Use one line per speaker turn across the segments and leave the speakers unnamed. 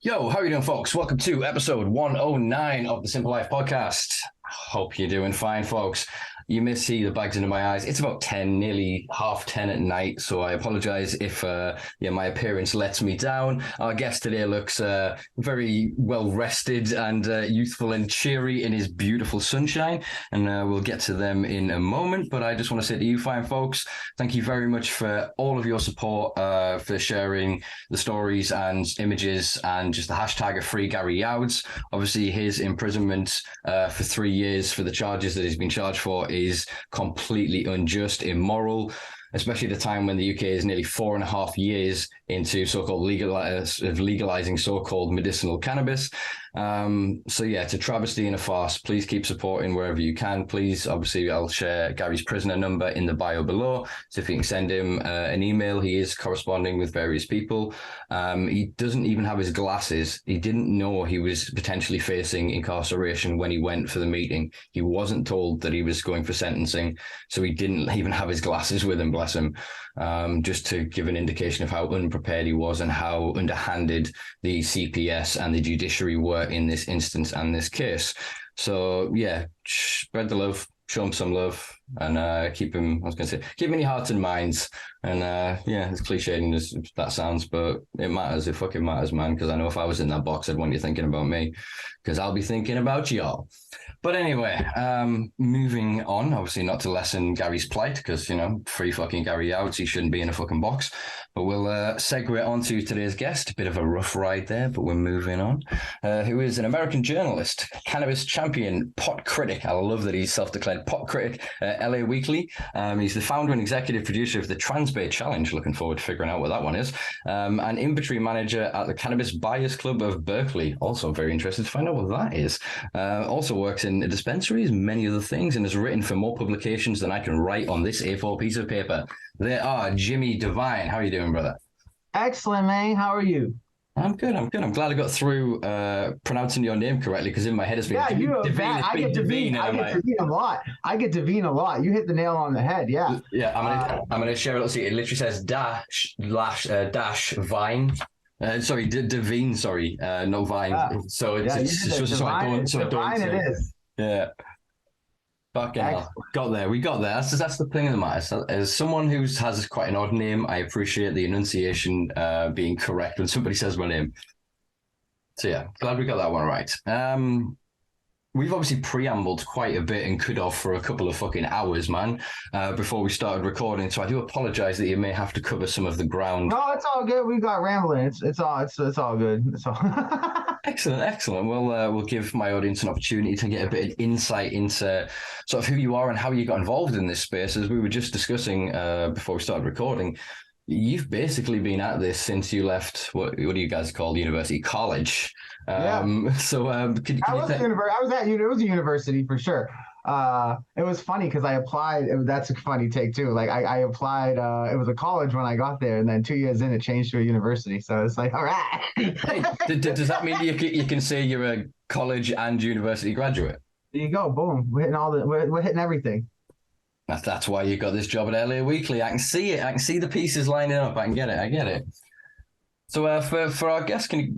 Yo, how are you doing, folks? Welcome to episode 109 of the Simpa Life Podcast. Hope you're doing fine, folks. You may see the bags under my eyes. It's about 10, nearly half 10 at night, so I apologize if my appearance lets me down. Our guest today looks very well rested and youthful and cheery in his beautiful sunshine, and we'll get to them in a moment. But I just want to say to you fine folks, thank you very much for all of your support, for sharing the stories and images and just the hashtag of Free Gary Youds. Obviously, his imprisonment for 3 years for the charges that he's been charged for is completely unjust, immoral, especially at a time when the UK is nearly 4.5 years into so-called legalizing so-called medicinal cannabis. So yeah, it's a travesty and a farce. Please keep supporting wherever you can. Please, obviously, I'll share Gary's prisoner number in the bio below. So if you can send him an email, he is corresponding with various people. He doesn't even have his glasses. He didn't know he was potentially facing incarceration when he went for the meeting. He wasn't told that he was going for sentencing, so he didn't even have his glasses with him, bless him. Just to give an indication of how unprepared he was and how underhanded the CPS and the judiciary were in this instance and this case. So yeah, spread the love, show him some love, and keep him in your hearts and minds. And yeah, as cliched as that sounds, but it matters. It fucking matters, man, because I know if I was in that box, I'd want you thinking about me, because I'll be thinking about y'all. But anyway, moving on, obviously not to lessen Gary's plight, because, free fucking Gary Youds, he shouldn't be in a fucking box. But we'll segue on to today's guest. A bit of a rough ride there, but we're moving on. Who is an American journalist, cannabis champion, pot critic. I love that he's self-declared pot critic at LA Weekly. He's the founder and executive producer of the Transbay Challenge. Looking forward to figuring out what that one is. And inventory manager at the Cannabis Buyers Club of Berkeley. Also very interested to find out what that is. Also works in dispensaries, many other things, and has written for more publications than I can write on this A4 piece of paper. There are Jimi Devine. How are you doing, brother?
Excellent, man. How are you?
I'm good. I'm glad I got through pronouncing your name correctly, because in my head it's been
Devine. I get Devine a lot. I get Devine a lot. You hit the nail on the head. Yeah.
Yeah. I'm gonna share it. Let's see. It literally says dash Vine. Sorry, Devine. Sorry, no Vine. So it's just so I don't. So Devine it is. Yeah. Fucking hell. Got there. We got there. That's the thing of the matter. So, as someone who has quite an odd name, I appreciate the enunciation being correct when somebody says my name. So yeah, glad we got that one right. We've obviously preambled quite a bit and could have for a couple of fucking hours, man, before we started recording. So I do apologize that you may have to cover some of the ground.
No, it's all good. We got rambling. It's all good. It's all
Excellent. Well, we'll give my audience an opportunity to get a bit of insight into sort of who you are and how you got involved in this space. As we were just discussing before we started recording, you've basically been at this since you left, what do you guys call college? So
I was at it was a university for sure. It was funny because I applied. That's a funny take too. Like I applied. It was a college when I got there, and then 2 years in, it changed to a university. So it's like, all right.
Hey, does that mean you can say you're a college and university graduate?
There you go. Boom. We're hitting we're hitting everything.
That's why you got this job at LA Weekly. I can see it. I can see the pieces lining up. I get it. So for our guests, can you,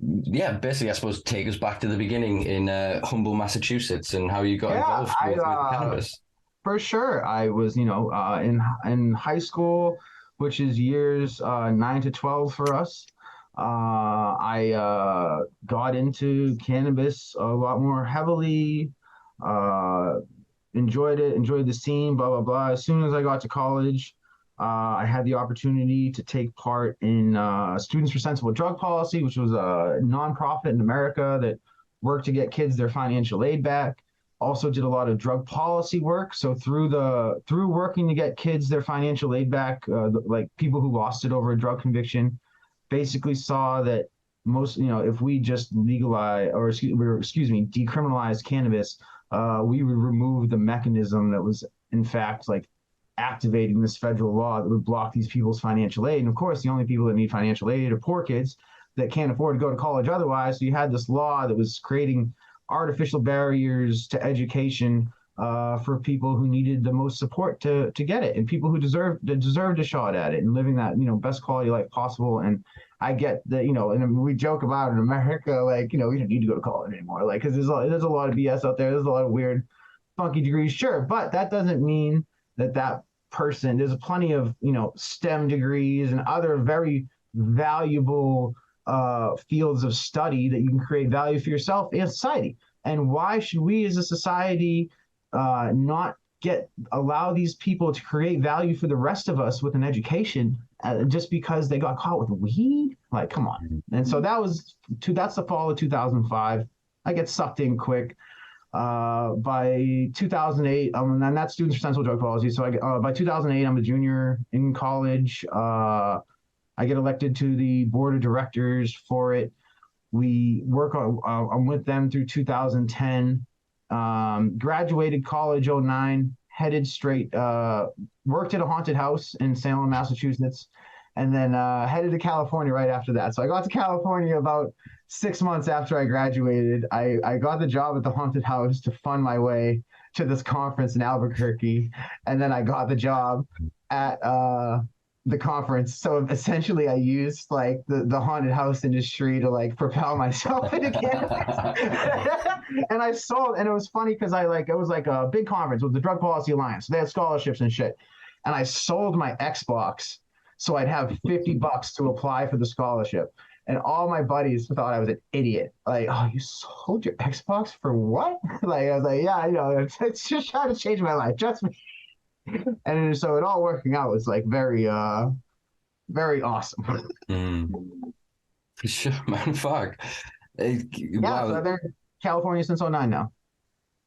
basically, I suppose, take us back to the beginning in Humble, Massachusetts, and how you got involved with cannabis?
For sure. I was, in high school, which is years 9 to 12 for us. I got into cannabis a lot more heavily, enjoyed the scene, blah, blah, blah. As soon as I got to college, I had the opportunity to take part in Students for Sensible Drug Policy, which was a nonprofit in America that worked to get kids their financial aid back. Also did a lot of drug policy work. So through working to get kids their financial aid back, like people who lost it over a drug conviction, basically saw that if we just decriminalize cannabis, we would remove the mechanism that was in fact like activating this federal law that would block these people's financial aid. And of course, the only people that need financial aid are poor kids that can't afford to go to college otherwise. So you had this law that was creating artificial barriers to education for people who needed the most support to get it, and people who deserved a shot at it and living that, best quality life possible. And I get that, and we joke about in America, like, we don't need to go to college anymore, like, because there's a lot of BS out there. There's a lot of weird, funky degrees, sure, but that doesn't mean that person. There's plenty of STEM degrees and other very valuable fields of study that you can create value for yourself and society. And why should we as a society not allow these people to create value for the rest of us with an education just because they got caught with weed? Like, come on. And so that's the fall of 2005. I get sucked in quick. By 2008, and that's Students for Sensible Drug Policy. So by 2008, I'm a junior in college. I get elected to the board of directors for it. We work on, I'm with them through 2010. Graduated college 2009, headed straight, worked at a haunted house in Salem, Massachusetts, and then headed to California right after that. So I got to California about 6 months after I graduated. I got the job at the haunted house to fund my way to this conference in Albuquerque. And then I got the job at the conference. So essentially I used like the haunted house industry to like propel myself into cannabis. And I sold, and it was funny because it was like a big conference with the Drug Policy Alliance. They had scholarships and shit. And I sold my Xbox so I'd have $50 to apply for the scholarship. And all my buddies thought I was an idiot. Like, oh, you sold your Xbox for what? Like, I was like, yeah, I know. It's just trying to change my life. Trust me. And so it all working out was like very, very awesome.
For sure, man. Fuck.
Yeah,
wow.
So I've been in California since 2009 now.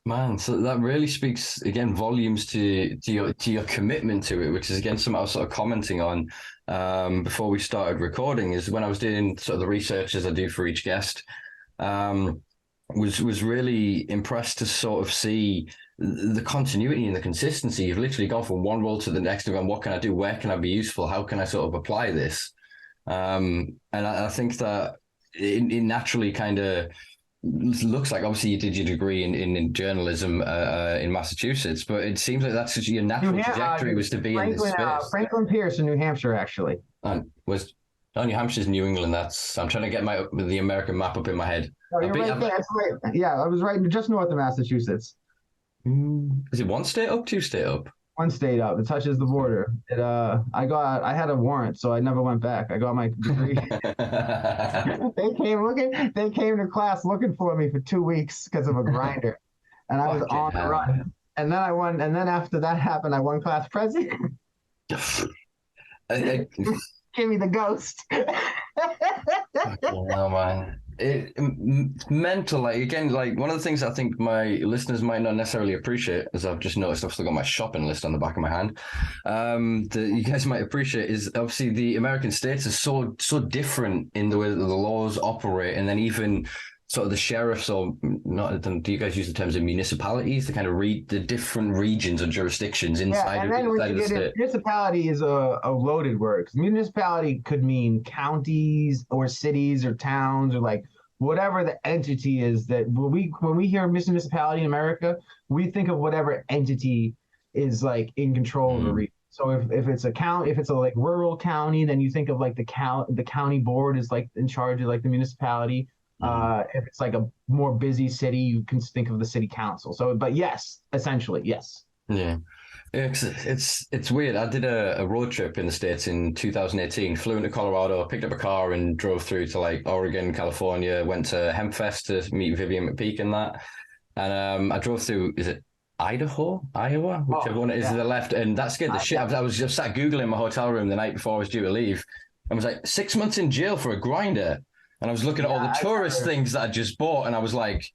Man, so that really speaks again volumes to your commitment to it, which is again something I was sort of commenting on before we started recording. Is when I was doing sort of the research as I do for each guest, was really impressed to sort of see the continuity and the consistency. You've literally gone from one role to the next and gone, what can I do? Where can I be useful? How can I sort of apply this? And I think that it naturally kind of looks like, obviously you did your degree in journalism in Massachusetts, but it seems like that's just your natural trajectory was to be in this space.
Franklin Pierce in New Hampshire, actually.
New Hampshire's New England. I'm trying to get the American map up in my head.
Oh, you're right there. That's right. Yeah, I was right just north of Massachusetts.
Is it one state up, two state up?
One state up. It touches the border. I had a warrant, so I never went back. I got my degree. They came to class looking for me for 2 weeks because of a grinder. And I was on the run. And then I won, and then after that happened, I won class president. Give me the ghost.
Oh man. It's mental. Like again, like one of the things I think my listeners might not necessarily appreciate, as I've just noticed, I've still got my shopping list on the back of my hand. That you guys might appreciate is obviously the American states are so different in the way that the laws operate, and then even sort of the sheriffs, or not, do you guys use the terms of municipalities to kind of read the different regions or jurisdictions inside of the state?
Municipality is a loaded word, because municipality could mean counties or cities or towns or like whatever the entity is. That when we hear municipality in America, we think of whatever entity is like in control of the region. So if it's a county, if it's a like rural county, then you think of like the county board is like in charge of like the municipality. If it's like a more busy city, you can think of the city council. So, but yes, essentially, yes.
Yeah. It's weird. I did a road trip in the States in 2018, flew into Colorado, picked up a car and drove through to like Oregon, California, went to Hempfest to meet Vivian McPeak and that. And I drove through, is it Iowa, whichever one it is to the left. And that scared the shit out of me. I was just sat Googling my hotel room the night before I was due to leave. I was like, 6 months in jail for a grinder. And I was looking at all the tourist things that I just bought, and I was like,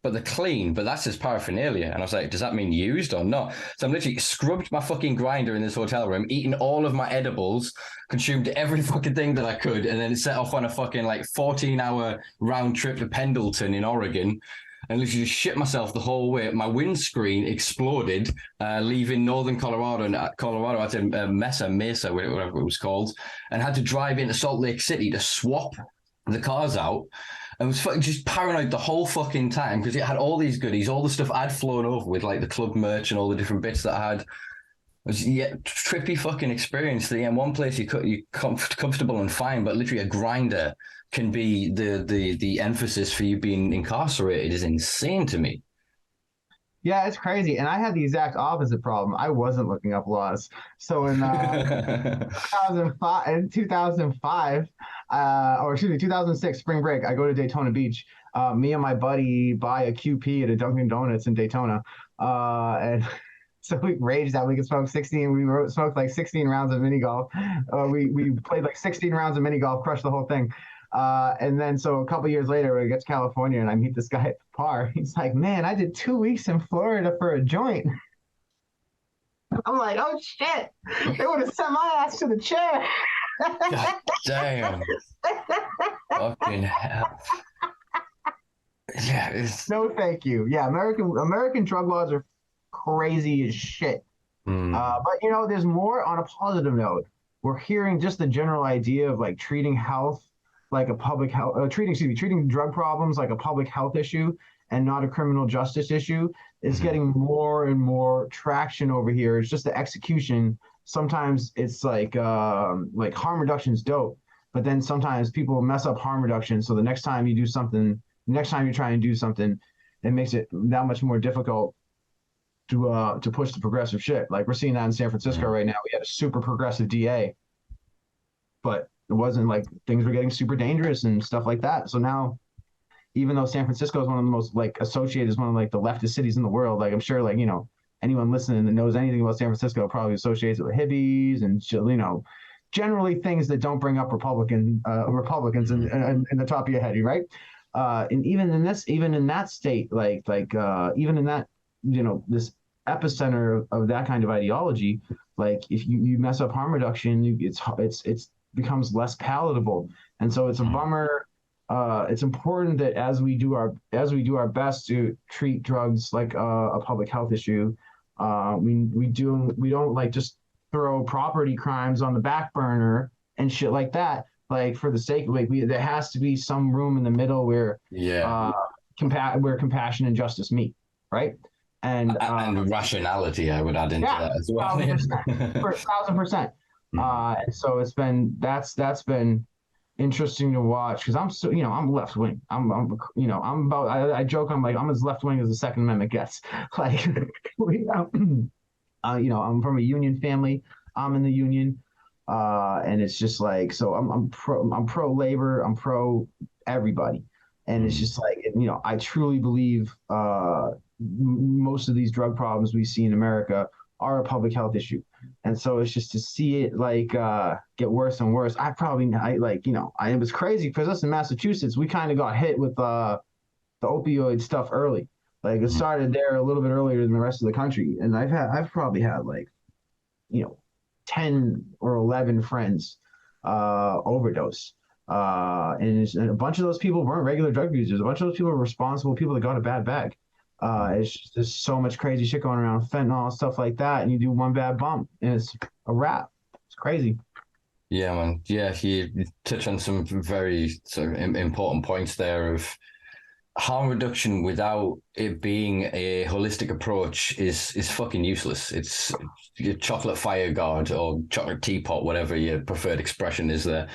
but they're clean, but that's just paraphernalia. And I was like, does that mean used or not? So I'm literally scrubbed my fucking grinder in this hotel room, eating all of my edibles, consumed every fucking thing that I could, and then set off on a fucking like 14-hour round trip to Pendleton in Oregon, and literally just shit myself the whole way. My windscreen exploded, leaving northern Colorado, and Colorado, I'd say Mesa, whatever it was called, and had to drive into Salt Lake City to swap the cars out. I was just paranoid the whole fucking time because it had all these goodies, all the stuff I'd flown over with, like the club merch and all the different bits that I had. It was trippy fucking experience. In one place you're comfortable and fine, but literally a grinder can be the emphasis for you being incarcerated is insane to me.
Yeah, it's crazy. And I had the exact opposite problem. I wasn't looking up laws. So in 2005, or excuse me, 2006 spring break, I go to Daytona Beach. Me and my buddy buy a QP at a Dunkin' Donuts in Daytona. And so we raged that we could smoke 16. We smoked like 16 rounds of mini golf. We played like 16 rounds of mini golf, crushed the whole thing. And then so a couple years later, we get to California and I meet this guy at the bar. He's like, man, I did 2 weeks in Florida for a joint. I'm like, oh shit, they would have sent my ass to the chair.
God damn. Fucking hell. Yeah.
No, thank you. Yeah, American drug laws are crazy as shit. But you know, there's more on a positive note. We're hearing just the general idea of like treating health like a public health, treating drug problems like a public health issue and not a criminal justice issue is getting more and more traction over here. It's just the execution. Sometimes it's like harm reduction is dope, but then sometimes people mess up harm reduction. So the next time you try and do something, it makes it that much more difficult to push the progressive shit. Like we're seeing that in San Francisco right now. We had a super progressive DA, but it wasn't like things were getting super dangerous and stuff like that. So now, even though San Francisco is one of the most like associated as one of like the leftist cities in the world, like I'm sure like, you know, anyone listening that knows anything about San Francisco probably associates it with hippies and, you know, generally things that don't bring up Republicans in the top of your head, right? And even in that state, even in that, you know, this epicenter of that kind of ideology, like if you mess up harm reduction, it's becomes less palatable, and so it's a bummer. It's important that as we do our best to treat drugs like a public health issue, we don't like just throw property crimes on the back burner and shit like that. Like for the sake of there has to be some room in the middle where where compassion and justice meet, right? And
rationality, I would add into that as well.
1,000%. And so that's been interesting to watch because I'm left wing. I joke I'm as left wing as the Second Amendment gets. Like, I'm from a union family. I'm in the union, and it's just like so. I'm pro labor. I'm pro everybody, and it's just like I truly believe most of these drug problems we see in America are a public health issue. And so it's just to see it get worse and worse. It was crazy because us in Massachusetts, we kind of got hit with the opioid stuff early. Like it started there a little bit earlier than the rest of the country. And I've probably had 10 or 11 friends overdose. And a bunch of those people weren't regular drug users. A bunch of those people were responsible people that got a bad bag. It's just, there's so much crazy shit going around, fentanyl, stuff like that, and you do one bad bump, and it's a wrap. It's crazy.
Yeah, man. Yeah, you touch on some very sort of important points there of harm reduction without it being a holistic approach is fucking useless. It's your chocolate fire guard or chocolate teapot, whatever your preferred expression is there.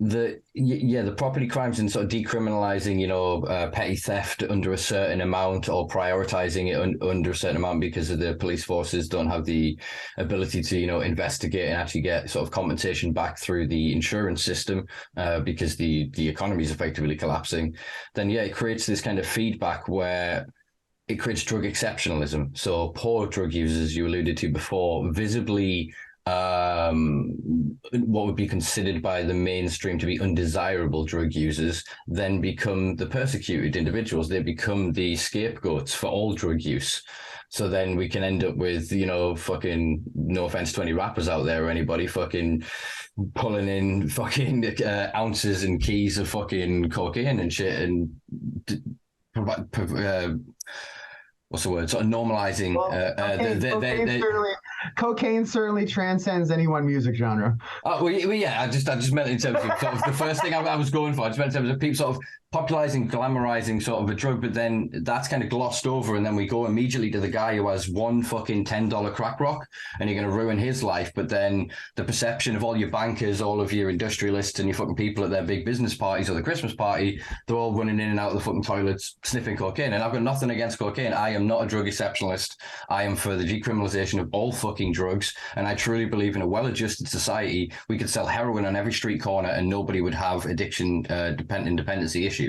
The property crimes and sort of decriminalizing, petty theft under a certain amount or prioritizing it under a certain amount because of the police forces don't have the ability to, investigate and actually get sort of compensation back through the insurance system because the economy is effectively collapsing. Then, it creates this kind of feedback where it creates drug exceptionalism. So poor drug users, as you alluded to before, visibly what would be considered by the mainstream to be undesirable drug users then become the persecuted individuals. They become the scapegoats for all drug use. So then we can end up with, fucking, no offense to any rappers out there or anybody, fucking pulling in fucking ounces and keys of fucking cocaine and shit and what's the word? Sort of normalizing.
Cocaine certainly transcends any one music genre.
Yeah. I just meant in terms of sort of the first thing I was going for. I just meant in terms of people sort of popularizing, glamorizing sort of a drug, but then that's kind of glossed over, and then we go immediately to the guy who has one fucking $10 crack rock, and you're going to ruin his life. But then the perception of all your bankers, all of your industrialists, and your fucking people at their big business parties or the Christmas party, they're all running in and out of the fucking toilets sniffing cocaine. And I've got nothing against cocaine. I am not a drug exceptionalist. I am for the decriminalization of all fucking drugs, and I truly believe in a well-adjusted society. We could sell heroin on every street corner, and nobody would have addiction, dependency issues.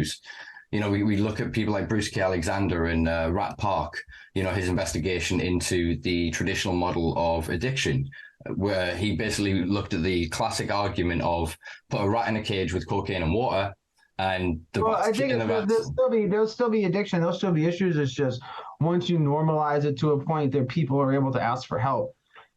You know, we look at people like Bruce K. Alexander in Rat Park, you know, his investigation into the traditional model of addiction, where he basically looked at the classic argument of put a rat in a cage with cocaine and water, and
I think there'll still be addiction, there'll still be issues. It's just once you normalize it to a point that people are able to ask for help.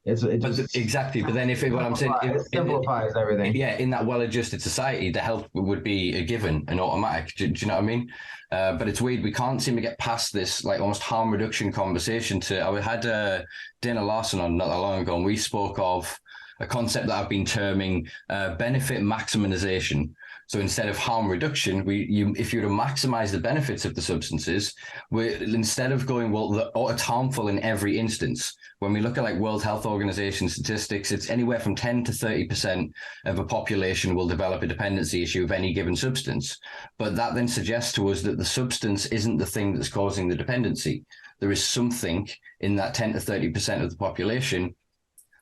Exactly, but then what I'm saying,
it simplifies everything.
Yeah, in that well-adjusted society, the help would be a given and automatic. Do you know what I mean? But it's weird. We can't seem to get past this like almost harm reduction conversation. I had Dana Larson on not that long ago, and we spoke of a concept that I've been terming benefit maximization. So instead of harm reduction, if you were to maximize the benefits of the substances, instead of going, well, it's harmful in every instance. When we look at like World Health Organization statistics, it's anywhere from 10 to 30% of a population will develop a dependency issue of any given substance. But that then suggests to us that the substance isn't the thing that's causing the dependency. There is something in that 10 to 30% of the population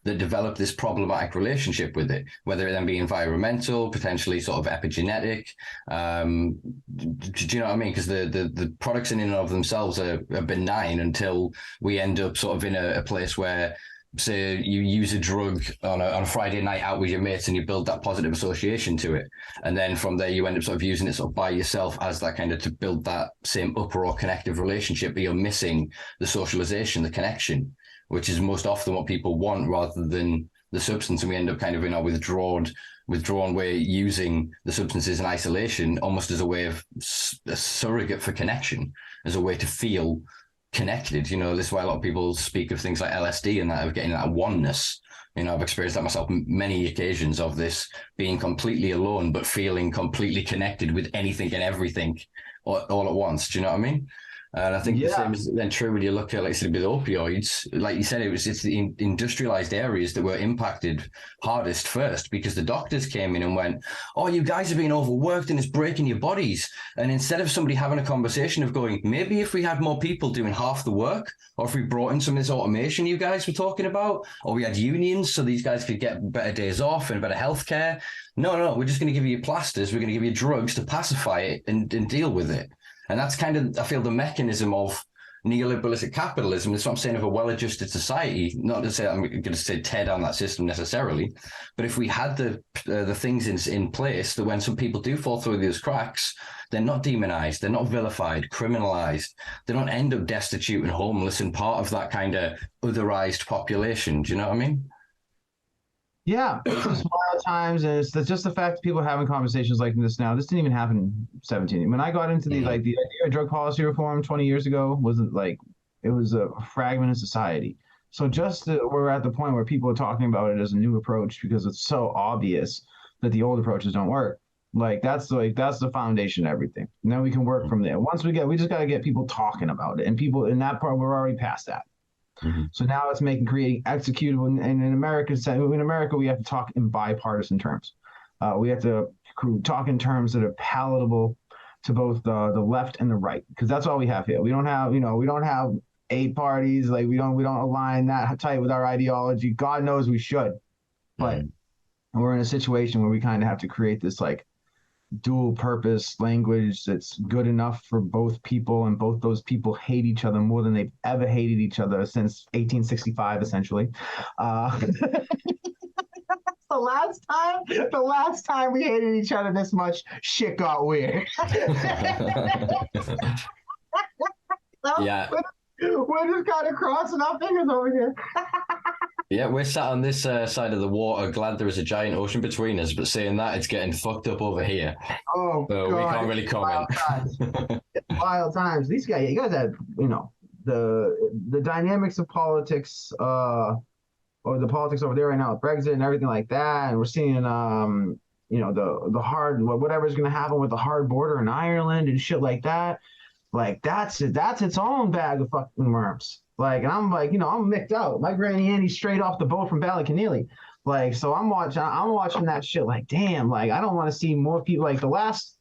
that develop this problematic relationship with it, whether it then be environmental, potentially sort of epigenetic. Do you know what I mean? Because the products in and of themselves are benign until we end up sort of in a place where, say, you use a drug on a Friday night out with your mates and you build that positive association to it. And then from there, you end up sort of using it sort of by yourself as that kind of to build that same upper or connective relationship, but you're missing the socialization, the connection, which is most often what people want rather than the substance. And we end up kind of in a withdrawn way, using the substances in isolation almost as a way of a surrogate for connection, as a way to feel connected. You know, this is why a lot of people speak of things like LSD and that, of getting that oneness. You know, I've experienced that myself many occasions, of this being completely alone, but feeling completely connected with anything and everything all at once. Do you know what I mean? And I think the same is then true when you look at, like I said, with opioids. Like you said, it's the industrialized areas that were impacted hardest first, because the doctors came in and went, oh, you guys are being overworked and it's breaking your bodies. And instead of somebody having a conversation of going, maybe if we had more people doing half the work, or if we brought in some of this automation you guys were talking about, or we had unions so these guys could get better days off and better healthcare. No, we're just going to give you plasters. We're going to give you drugs to pacify it and deal with it. And that's kind of, I feel, the mechanism of neoliberalistic capitalism. That's what I'm saying, of a well-adjusted society. Not to say I'm going to say tear down that system necessarily, but if we had the things in place that when some people do fall through those cracks, they're not demonized, they're not vilified, criminalized, they don't end up destitute and homeless and part of that kind of otherized population. Do you know what I mean?
Yeah, it's the small times, and it's just the fact that people are having conversations like this now. This didn't even happen in 17. When I got into the idea of drug policy reform 20 years ago, wasn't like, it was a fragmented society. So we're at the point where people are talking about it as a new approach because it's so obvious that the old approaches don't work. That's the foundation of everything. And then we can work from there. We just got to get people talking about it, and people in that part, we're already past that. Mm-hmm. So now it's creating executable. And in America, we have to talk in bipartisan terms. We have to talk in terms that are palatable to both the left and the right, because that's all we have here. We don't have 8 parties. Like we don't align that tight with our ideology. God knows we should, but we're in a situation where we kind of have to create this like dual purpose language that's good enough for both people, and both those people hate each other more than they've ever hated each other since 1865, essentially. The last time we hated each other this much, shit got weird.
Yeah.
We're just kind of crossing our fingers over here.
Yeah, we're sat on this side of the water, glad there is a giant ocean between us, but saying that, it's getting fucked up over here.
Oh,
so God, we can't really comment.
Wild times. These guys, you guys had, the dynamics of politics or the politics over there right now with Brexit and everything like that, and we're seeing the hard whatever's going to happen with the hard border in Ireland and shit like that. Like that's its own bag of fucking worms. Like, and I'm like, I'm micked out. My granny Annie's straight off the boat from Ballyconneely. Like, so I'm watching that shit. Like, damn. Like, I don't want to see more people. Like the last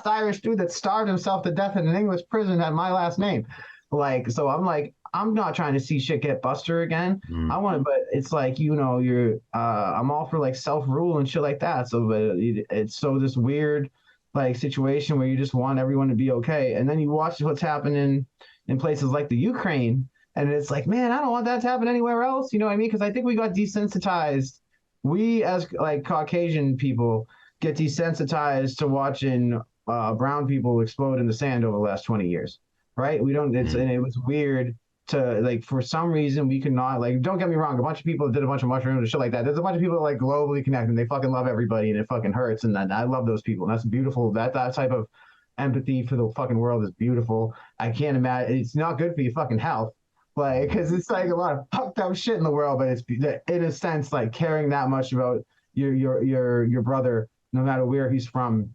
Irish dude that starved himself to death in an English prison had my last name. Like, so I'm like, I'm not trying to see shit get buster again. I want to, but it's like, I'm all for like self-rule and shit like that. So, but it's so this weird like situation where you just want everyone to be okay. And then you watch what's happening in places like the Ukraine. And it's like, man, I don't want that to happen anywhere else. You know what I mean? Because I think we got desensitized. We as like Caucasian people get desensitized to watching brown people explode in the sand over the last 20 years. Right? We don't, and it was weird to like, for some reason we could not, like, don't get me wrong, a bunch of people did a bunch of mushrooms and shit like that. There's a bunch of people that like globally connect and they fucking love everybody and it fucking hurts. And then I love those people. And that's beautiful. That type of empathy for the fucking world is beautiful. I can't imagine, it's not good for your fucking health. Like, because it's like a lot of fucked up shit in the world, but it's in a sense like caring that much about your brother, no matter where he's from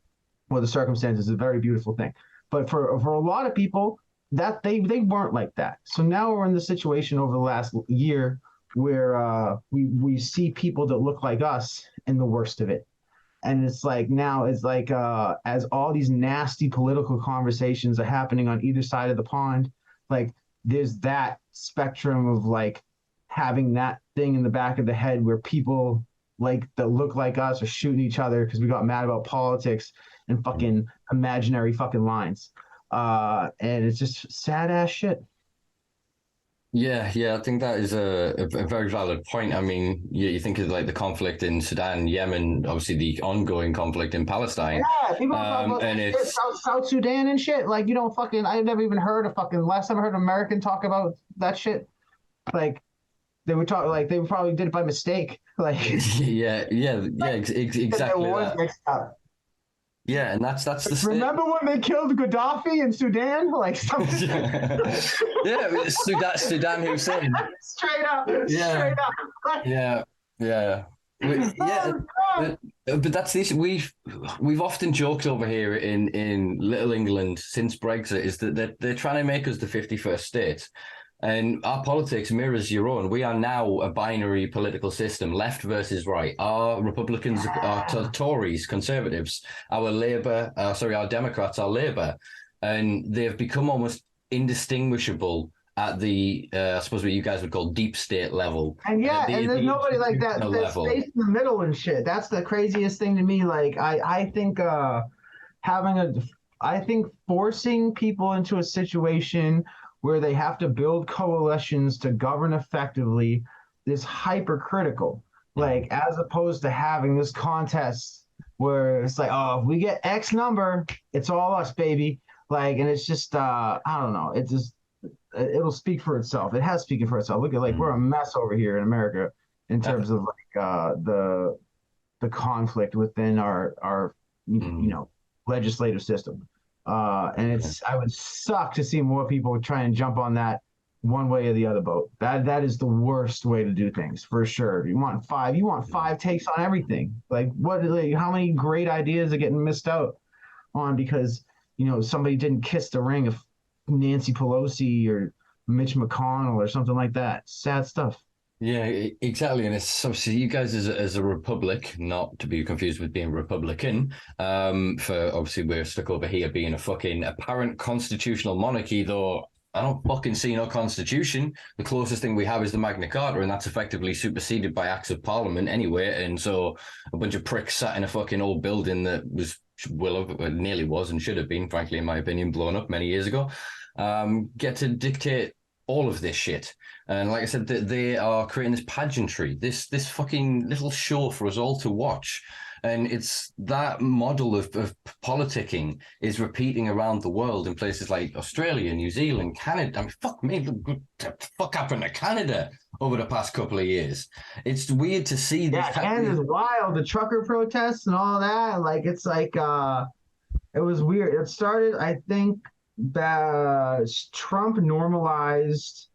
or the circumstances, is a very beautiful thing. But for a lot of people, that they weren't like that. So now we're in the situation over the last year where we see people that look like us in the worst of it. And it's like now it's like as all these nasty political conversations are happening on either side of the pond, like there's that spectrum of like having that thing in the back of the head where people like that look like us are shooting each other because we got mad about politics and fucking imaginary fucking lines. And it's just sad ass shit.
Yeah, I think that is a very valid point. I mean, you think of like the conflict in Sudan, Yemen, obviously the ongoing conflict in Palestine.
Yeah, people talk about
and
shit,
it's
South Sudan and shit. Like, I never even heard of fucking, last time I heard an American talk about that shit. Like, they were talking, like, they probably did it by mistake. Like,
exactly that. Yeah, and that's the
remember when they killed Gaddafi in Sudan? Like something.
Yeah, Sudan Hussein.
Straight up.
Yeah. But that's the issue. We've often joked over here in Little England since Brexit is that they're trying to make us the 51st state. And our politics mirrors your own. We are now a binary political system, left versus right. Our Republicans are Tories, Conservatives. Our Democrats are Labour. And they've become almost indistinguishable at the, I suppose what you guys would call deep state level.
And and there's nobody like that. There's space in the middle and shit. That's the craziest thing to me. Like, I think forcing people into a situation where they have to build coalitions to govern effectively is hypercritical. Like, as opposed to having this contest where it's like, oh, if we get X number, it's all us, baby. Like, and it's just, I don't know. It'll speak for itself. It has speaking for itself. Look at, like, we're a mess over here in America in terms of like the conflict within our legislative system. And I would suck to see more people try and jump on that one way or the other boat. That is the worst way to do things for sure. You want five takes on everything. Like how many great ideas are getting missed out on because somebody didn't kiss the ring of Nancy Pelosi or Mitch McConnell or something like that. Sad stuff.
Yeah, exactly. And it's obviously you guys as a republic, not to be confused with being Republican, for obviously we're stuck over here being a fucking apparent constitutional monarchy, though I don't fucking see no constitution. The closest thing we have is the Magna Carta, and that's effectively superseded by acts of parliament anyway. And so a bunch of pricks sat in a fucking old building that nearly was and should have been, frankly, in my opinion, blown up many years ago, get to dictate all of this shit. And like I said, they are creating this pageantry, this fucking little show for us all to watch. And it's that model of politicking is repeating around the world in places like Australia, New Zealand, Canada. I mean, fuck me, what the fuck happened to Canada over the past couple of years? It's weird to see this.
Yeah, Canada's wild. The trucker protests and all that. Like, it's like, it was weird. It started, I think, that Trump normalized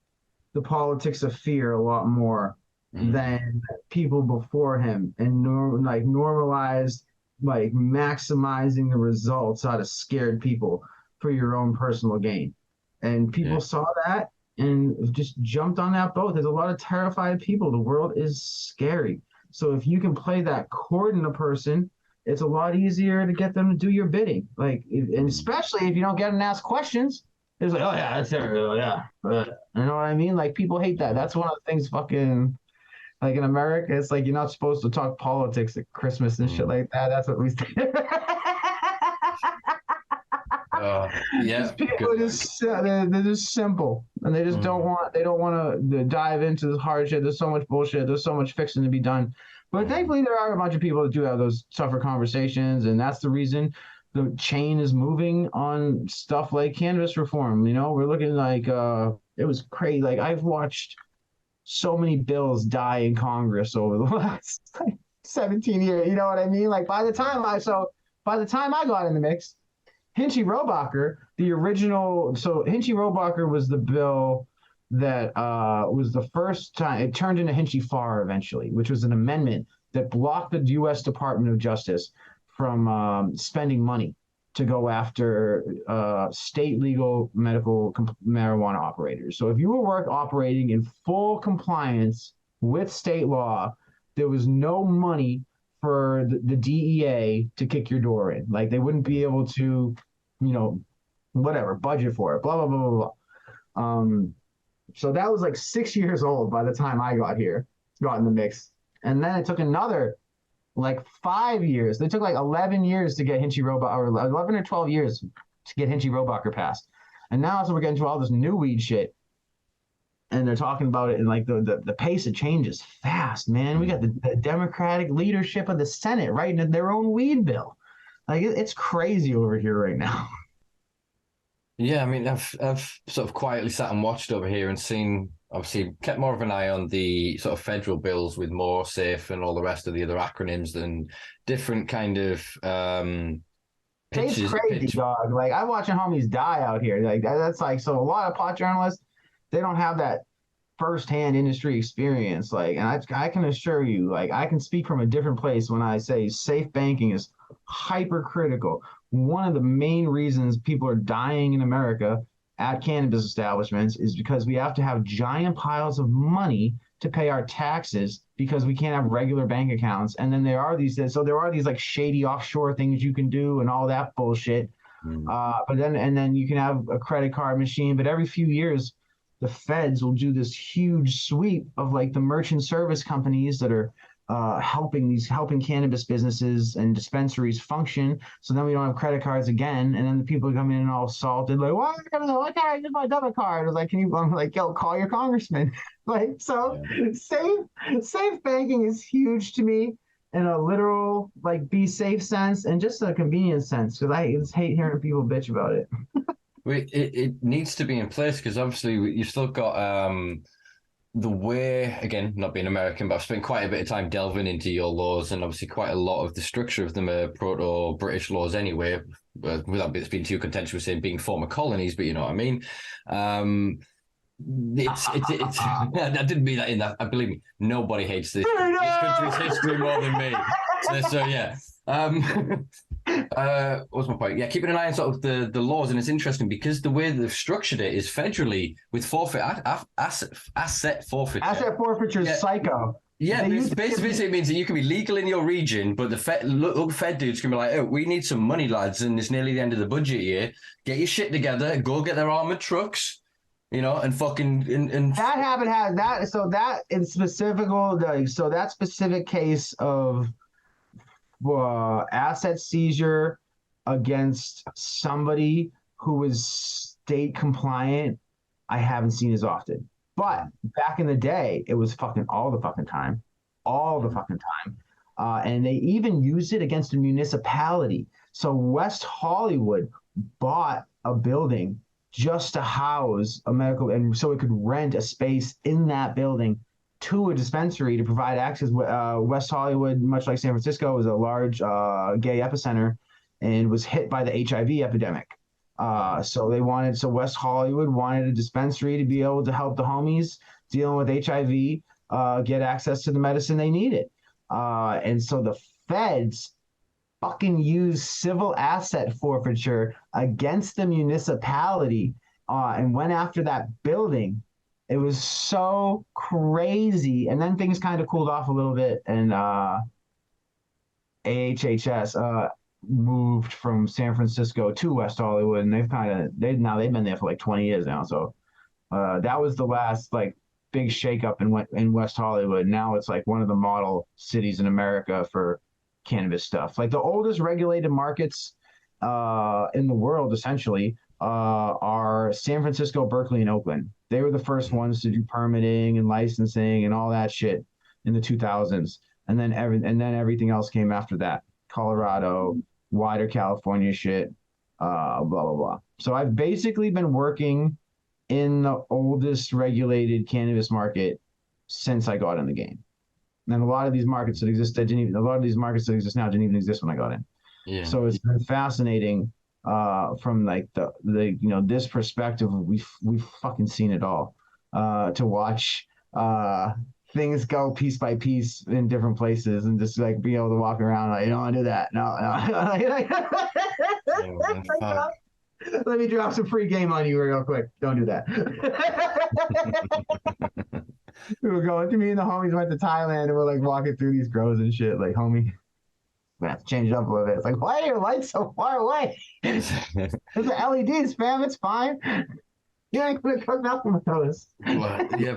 the politics of fear a lot more than people before him, and normalized like maximizing the results out of scared people for your own personal gain. And people saw that and just jumped on that boat. There's a lot of terrified people. The world is scary. So if you can play that chord in a person, it's a lot easier to get them to do your bidding. And especially if you don't get them to ask questions, it's like, oh yeah, that's terrible. Yeah. You know what I mean? Like, people hate that. That's one of the things fucking, like, in America, it's like you're not supposed to talk politics at Christmas and shit like that. That's what we say.
Yeah,
People are they're just simple, and they just don't want to dive into this hard shit. There's so much bullshit. There's so much fixing to be done. But thankfully, there are a bunch of people that do have those tougher conversations, and that's the reason the chain is moving on stuff like cannabis reform. You know, we're looking like it was crazy. Like, I've watched so many bills die in Congress over the last 17 years. You know what I mean? Like, by the time I got in the mix, Hinchy Robacher, the original. So Hinchy Robacher was the bill that was the first time it turned into Hinchy Farr eventually, which was an amendment that blocked the U.S. Department of Justice from spending money to go after state legal medical marijuana operators. So if you were operating in full compliance with state law, there was no money for the DEA to kick your door in. Like, they wouldn't be able to, whatever, budget for it, blah, blah, blah, blah, blah. So that was like 6 years old by the time I got in the mix. And then it took another like 5 years. They took like 11 years to get Hinchy Robacher, or 11 or 12 years to get Hinchy Robacher passed. And now, so we're getting to all this new weed shit. And they're talking about it, and like the pace of change is fast, man. We got the Democratic leadership of the Senate writing their own weed bill. Like, it's crazy over here right now.
Yeah, I mean, I've sort of quietly sat and watched over here and seen, obviously, kept more of an eye on the sort of federal bills with more safe and all the rest of the other acronyms and different kind of
It's crazy, dog. Like, I'm watching homies die out here. Like, that's like, so a lot of pot journalists, they don't have that firsthand industry experience. Like, and I can assure you, like, I can speak from a different place when I say safe banking is hypercritical. One of the main reasons people are dying in America at cannabis establishments is because we have to have giant piles of money to pay our taxes because we can't have regular bank accounts. And then there are these like shady offshore things you can do and all that bullshit. But then you can have a credit card machine, but every few years the feds will do this huge sweep of like the merchant service companies that are helping cannabis businesses and dispensaries function. So then we don't have credit cards again, and then the people come in all salted, like, why can't I use my debit card? I was like, I'm like, yo, call your congressman. Like, so safe banking is huge to me in a literal, like, be safe sense, and just a convenience sense, because I just hate hearing people bitch about it.
It needs to be in place, because obviously you've still got the way, again, not being American, but I've spent quite a bit of time delving into your laws, and obviously quite a lot of the structure of them are proto-British laws anyway, without being too contentious with saying being former colonies, but you know what I mean. It's I didn't mean that in that. Believe me, nobody hates this country's history more than me. So yeah. What's my point? Yeah, keeping an eye on sort of the laws, and it's interesting because the way they've structured it is federally with asset forfeiture.
Asset forfeiture is psycho.
Yeah, basically it means that you can be legal in your region, but the Fed dudes can be like, oh, we need some money, lads, and it's nearly the end of the budget year. Get your shit together, go get their armored trucks, and fucking and
that happened. So that in specific, so that specific case of asset seizure against somebody who was state compliant, I haven't seen as often. But back in the day, it was fucking all the fucking time. And they even used it against a municipality. So West Hollywood bought a building just to house a medical, and so it could rent a space in that building to a dispensary to provide access. West Hollywood, much like San Francisco, was a large gay epicenter and was hit by the HIV epidemic. So West Hollywood wanted a dispensary to be able to help the homies dealing with HIV. get access to the medicine they needed. And so the feds fucking use civil asset forfeiture against the municipality and went after that building. It was so crazy. And then things kind of cooled off a little bit, and AHHS moved from San Francisco to West Hollywood, and they've been there for like 20 years now. So that was the last like big shakeup in West Hollywood. Now it's like one of the model cities in America for cannabis stuff. Like the oldest regulated markets in the world, essentially, are San Francisco, Berkeley, and Oakland. They were the first ones to do permitting and licensing and all that shit in the 2000s. And then everything else came after that. Colorado, wider California shit, blah, blah, blah. So I've basically been working in the oldest regulated cannabis market since I got in the game. And a lot of these markets that exist now didn't even exist when I got in.
Yeah.
So it's been fascinating from like the this perspective. We've fucking seen it all. To watch things go piece by piece in different places, and just like be able to walk around like, you don't want to do that. No. Let me drop some free game on you real quick. Don't do that. We were going to, me and the homies went to Thailand, and we're like walking through these grows and shit. Like, homie, we have to change it up a little bit. It's like, why are your lights so far away? It's an LEDs, fam. It's fine. You ain't gonna cook nothing with those.
Well, yeah.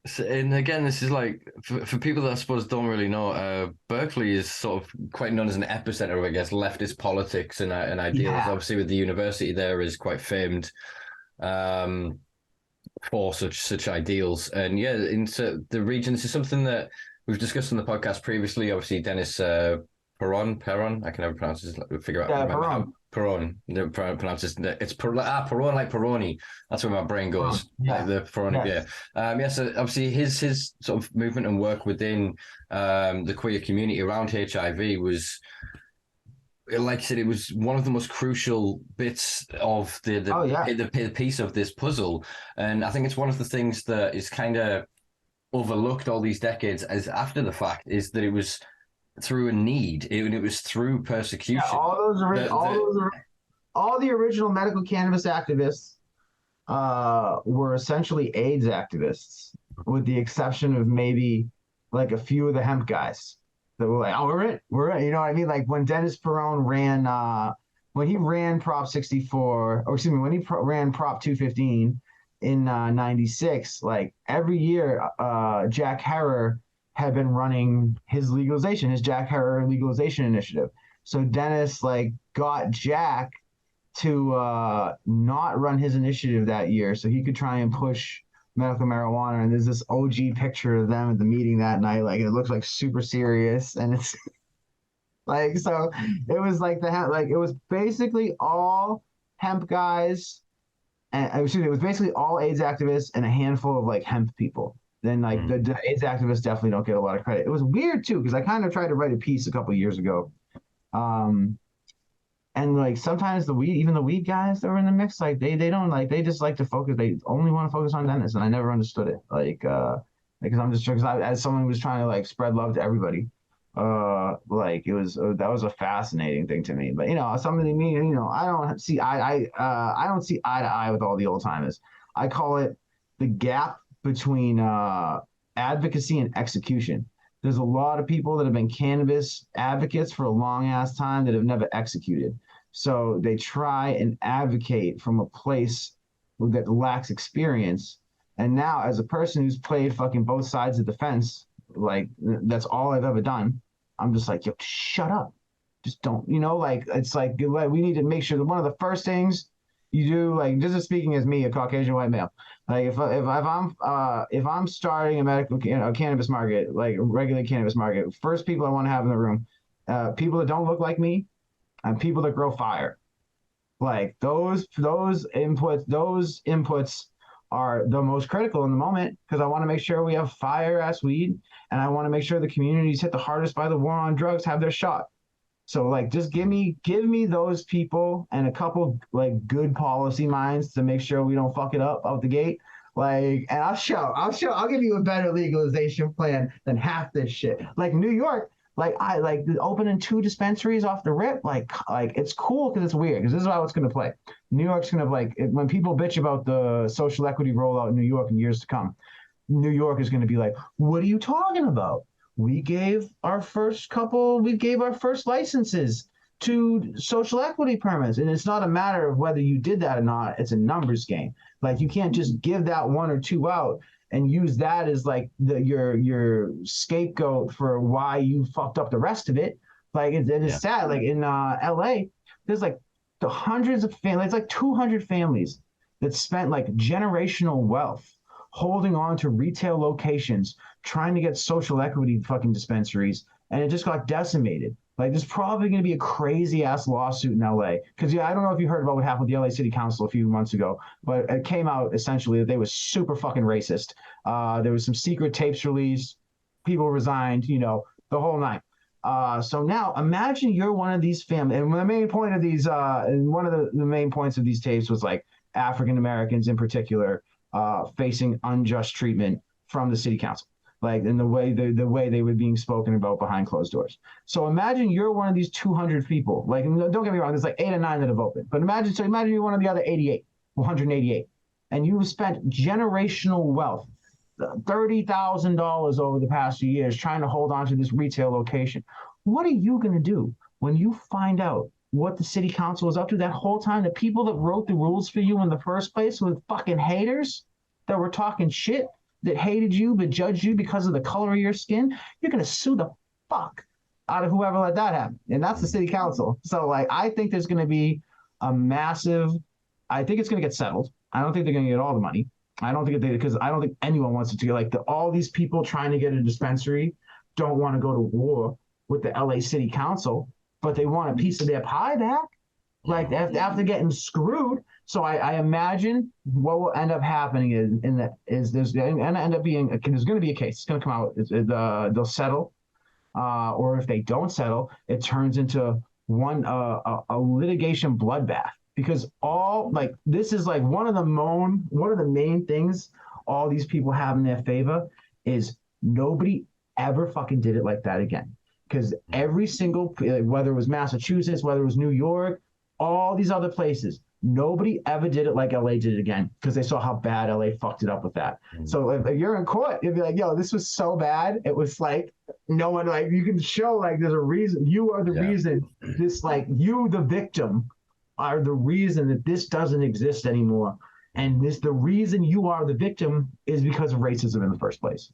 So, and again, this is like for people that I suppose don't really know. Berkeley is sort of quite known as an epicenter of, I guess, leftist politics and ideals. Yeah. Obviously, with the university there is quite famed for such ideals. And yeah, into the region, this is something that we've discussed on the podcast previously. Obviously, Dennis Perron. I can never pronounce his. Figure out. Yeah, Perron. Pronounce this. It's Perron like Peroni. That's where my brain goes. Yeah. Like the Peroni. Yes. Yeah. So obviously his sort of movement and work within the queer community around HIV was, like I said, it was one of the most crucial bits of the piece of this puzzle. And I think it's one of the things that is kind of overlooked all these decades as after the fact, is that it was through a need. It was through persecution. Yeah,
all the original medical cannabis activists were essentially AIDS activists, with the exception of maybe like a few of the hemp guys that were like, oh, we're in. You know what I mean? Like when Dennis Perron ran, when he ran Prop 64, or excuse me, when he ran Prop 215 in 96, like every year, Jack Herer had been running his Jack Herer legalization initiative. So Dennis like got Jack to not run his initiative that year, so he could try and push medical marijuana. And there's this OG picture of them at the meeting that night. Like it looks like super serious, and it's like, so it was like it was basically all hemp guys, and it was basically all AIDS activists and a handful of like hemp people. Then like the AIDS activists definitely don't get a lot of credit. It was weird too, because I kind of tried to write a piece a couple of years ago. And like sometimes the weed guys that were in the mix, like they don't like, they just like to focus, they only want to focus on Dennis, and I never understood it. Because as someone who was trying to like spread love to everybody, like it was that was a fascinating thing to me. But something me, I don't see eye to eye with all the old timers. I call it the gap between advocacy and execution. There's a lot of people that have been cannabis advocates for a long ass time that have never executed. So they try and advocate from a place that lacks experience. And now, as a person who's played fucking both sides of the fence, like that's all I've ever done, I'm just like, yo, shut up. Just don't, it's like we need to make sure that one of the first things you do, like this is speaking as me, a Caucasian white male. Like if I'm starting a medical cannabis market, like a regular cannabis market, first people I want to have in the room, people that don't look like me, and people that grow fire. Like those inputs are the most critical in the moment, because I want to make sure we have fire ass weed, and I want to make sure the communities hit the hardest by the war on drugs have their shot. So like just give me those people and a couple like good policy minds to make sure we don't fuck it up out the gate. Like, and I'll give you a better legalization plan than half this shit. Like New York, like I like opening 2 dispensaries off the rip. Like it's cool because it's weird because this is how it's gonna play. New York's gonna when people bitch about the social equity rollout in New York in years to come. New York is gonna be like, what are you talking about? We gave our first licenses to social equity permits. And it's not a matter of whether you did that or not. It's a numbers game. Like you can't just give that 1 or 2 out and use that as like your scapegoat for why you fucked up the rest of it. Like it's sad. Like in LA, there's like the hundreds of families, it's like 200 families that spent like generational wealth holding on to retail locations, trying to get social equity fucking dispensaries, and it just got decimated. Like, there's probably going to be a crazy ass lawsuit in LA. Because, I don't know if you heard about what happened with the LA City Council a few months ago, but it came out essentially that they were super fucking racist. There was some secret tapes released, people resigned, the whole night. So now imagine you're one of these families. And the main point of these, and one of the main points of these tapes was like African Americans in particular facing unjust treatment from the city council. Like in the way they were being spoken about behind closed doors. So imagine you're one of these 200 people. Like, don't get me wrong, there's like 8 or 9 that have opened. But imagine you're one of the other 188, and you've spent generational wealth, $30,000 over the past few years trying to hold on to this retail location. What are you going to do when you find out what the city council was up to that whole time? The people that wrote the rules for you in the first place were fucking haters that were talking shit, that hated you but judged you because of the color of your skin. You're going to sue the fuck out of whoever let that happen. And that's the city council. So, like, I think there's going to be I think it's going to get settled. I don't think they're going to get all the money. Because I don't think anyone wants it to get like all these people trying to get a dispensary don't want to go to war with the LA City Council, but they want a piece of their pie back. Like after getting screwed. So I imagine what will end up happening is there's going to end up being there's going to be a case. It's going to come out. They'll settle, or if they don't settle, it turns into a litigation bloodbath. Because this is like one of the main things all these people have in their favor is nobody ever fucking did it like that again. Because every single, whether it was Massachusetts, whether it was New York, all these other places, nobody ever did it like LA did it again because they saw how bad LA fucked it up with that. Mm-hmm. So if you're in court, you'd be like, yo, this was so bad. It was like, no one, like, you can show like there's a reason. You are the reason this, like, you, the victim, are the reason that this doesn't exist anymore. And the reason you are the victim is because of racism in the first place.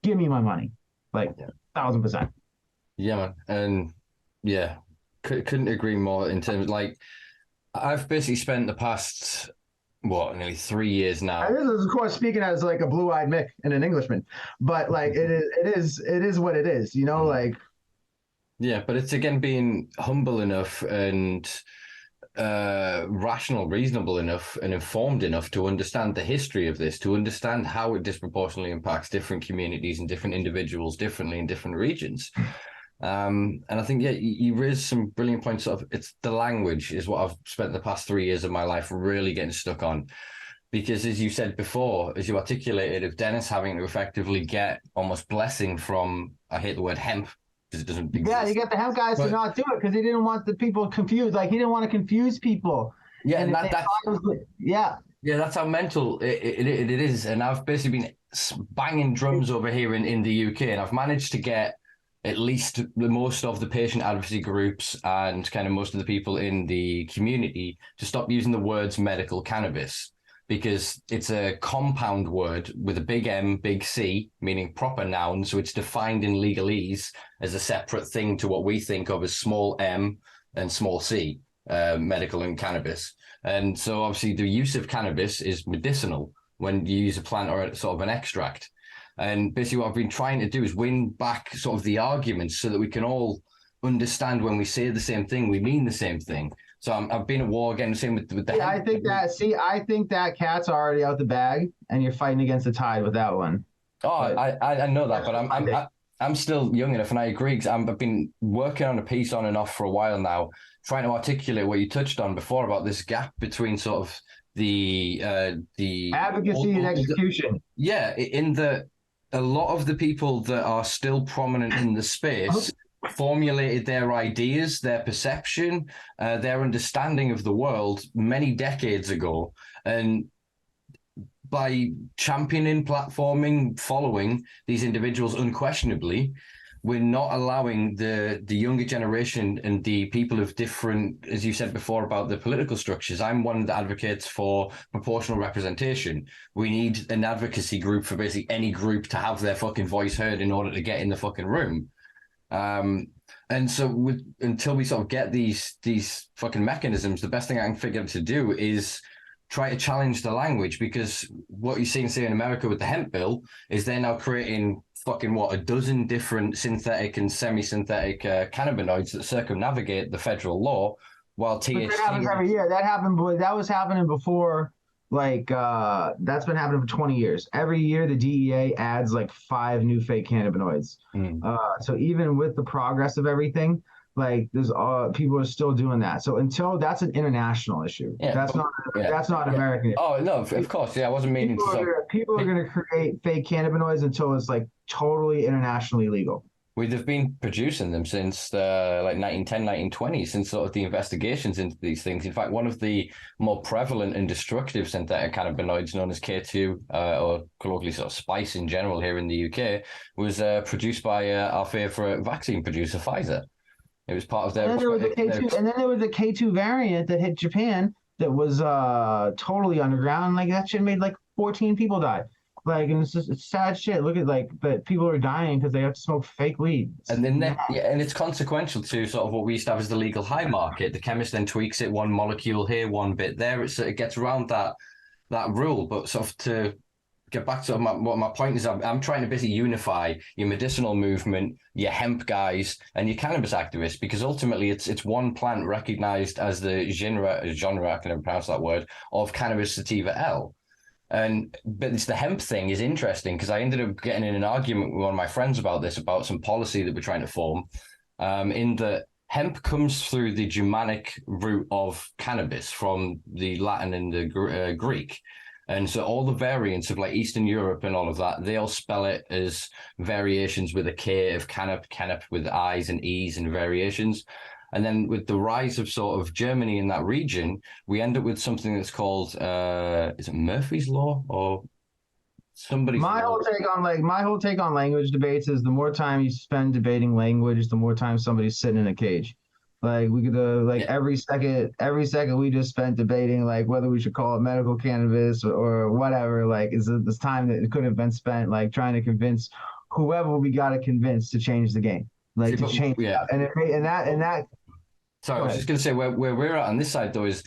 Give me my money. Like, 1,000%.
Yeah, man. And couldn't agree more in terms of, like, I've basically spent the past, nearly 3 years now.
This is, of course, speaking as like a blue-eyed Mick and an Englishman, but like it is what it is, like.
Yeah, but it's again being humble enough and rational, reasonable enough and informed enough to understand the history of this, to understand how it disproportionately impacts different communities and different individuals differently in different regions. And I think, you raised some brilliant points. It's the language is what I've spent the past 3 years of my life really getting stuck on. Because as you said before, as you articulated, of Dennis having to effectively get almost blessing from, I hate the word hemp, because it doesn't exist.
Yeah, you get the hemp guys to not do it because he didn't want the people confused. Like, he didn't want to confuse people.
Yeah, and that's that's how mental it is. And I've basically been banging drums over here in the UK, and I've managed to get at least most of the patient advocacy groups and kind of most of the people in the community to stop using the words medical cannabis, because it's a compound word with a big M, big C, meaning proper noun. So it's defined in legalese as a separate thing to what we think of as small m and small c, medical and cannabis. And so obviously the use of cannabis is medicinal when you use a plant or sort of an extract. And basically what I've been trying to do is win back sort of the arguments so that we can all understand when we say the same thing, we mean the same thing. So I've been at war again, same with the
I think that cat's already out the bag and you're fighting against the tide with that one.
Oh, but, I know that, but I'm still young enough, and I agree, because I've been working on a piece on and off for a while now, trying to articulate what you touched on before about this gap between sort of the
advocacy and execution.
In the a lot of the people that are still prominent in the space formulated their ideas, their perception, their understanding of the world many decades ago, and by championing, platforming, following these individuals unquestionably, we're not allowing the younger generation and the people of different, as you said before about the political structures. I'm one that advocates for proportional representation. We need an advocacy group for basically any group to have their fucking voice heard in order to get in the fucking room. And so until we sort of get these fucking mechanisms, the best thing I can figure out to do is try to challenge the language, because what you're seeing, say, in America with the hemp bill is they're now creating fucking a dozen different synthetic and semi-synthetic cannabinoids that circumnavigate the federal law, while THC.
That happens every year. That was happening before. That's been happening for 20 years. Every year, the DEA adds 5 new fake cannabinoids. So even with the progress of everything, there's people are still doing that. So until that's an international issue. That's not American.
Oh no, of course. I wasn't meaning
people are going to create fake cannabinoids until it's totally internationally legal.
They've been producing them since 1910, 1920, since sort of the investigations into these things. In fact, one of the more prevalent and destructive synthetic cannabinoids, known as K2, or colloquially sort of spice in general here in the UK, was produced by our favourite vaccine producer, Pfizer. It was part of their...
And then there was a K2 variant that hit Japan that was totally underground. That shit made 14 people die. And it's sad shit. Look at but people are dying because they have to smoke fake weed.
And then and it's consequential to sort of what we used to have as the legal high market. The chemist then tweaks it, one molecule here, one bit there. It gets around that rule. But sort of to get back to what my point is, I'm trying to basically unify your medicinal movement, your hemp guys, and your cannabis activists, because ultimately it's one plant recognized as the genre, I can never pronounce that word, of Cannabis sativa L. But it's the hemp thing is interesting, because I ended up getting in an argument with one of my friends about this, about some policy that we're trying to form, in that hemp comes through the Germanic root of cannabis from the Latin and the Greek. And so all the variants of Eastern Europe and all of that, they all spell it as variations with a K of canop with I's and E's and variations. And then with the rise of sort of Germany in that region, we end up with something that's called, is it Murphy's Law or somebody's
My whole take on language debates is the more time you spend debating language, the more time somebody's sitting in a cage. We could every second we just spent debating whether we should call it medical cannabis or whatever. Is this time that it could have been spent trying to convince whoever we got to convince to change the game, to change. Yeah.
Sorry, I was just going to say where we're at on this side though is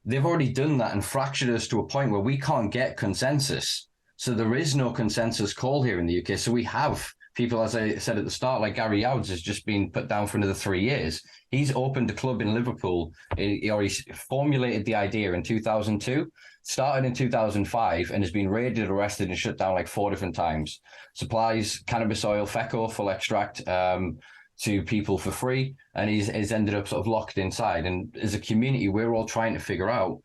they've already done that and fractured us to a point where we can't get consensus. So there is no consensus call here in the UK. So we have people, as I said at the start, Gary Youds has just been put down for another 3 years. He's opened a club in Liverpool, or he formulated the idea in 2002, started in 2005, and has been raided, arrested, and shut down 4 different times. Supplies cannabis oil, FECO, full extract, to people for free, and he's ended up sort of locked inside. And as a community, we're all trying to figure out,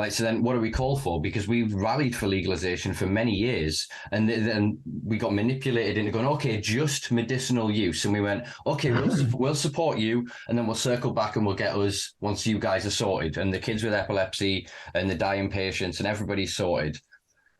so then what do we call for? Because we've rallied for legalization for many years, and then we got manipulated into going, okay, just medicinal use. And we went, okay, we'll support you, and then we'll circle back and we'll get us once you guys are sorted. And the kids with epilepsy and the dying patients and everybody's sorted.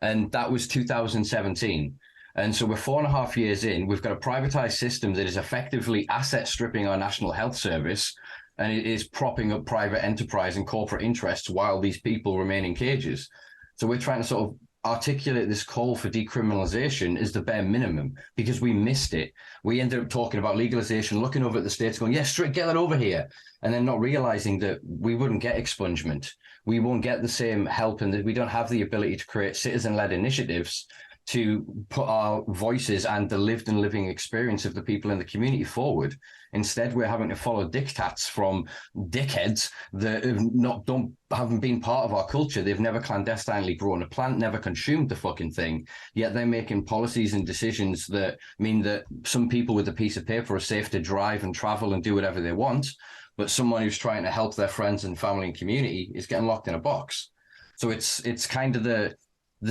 And that was 2017. And so we're 4.5 years in. We've got a privatized system that is effectively asset stripping our National Health Service, and it is propping up private enterprise and corporate interests while these people remain in cages. So we're trying to sort of articulate this call for decriminalization as the bare minimum, because we missed it. We ended up talking about legalization, looking over at the states going, yeah, straight, get that over here. And then not realizing that we wouldn't get expungement. We won't get the same help, and that we don't have the ability to create citizen-led initiatives to put our voices and the lived and living experience of the people in the community forward. Instead, we're having to follow diktats from dickheads that haven't been part of our culture. They've never clandestinely grown a plant, never consumed the fucking thing, yet they're making policies and decisions that mean that some people with a piece of paper are safe to drive and travel and do whatever they want, but someone who's trying to help their friends and family and community is getting locked in a box. So it's kind of the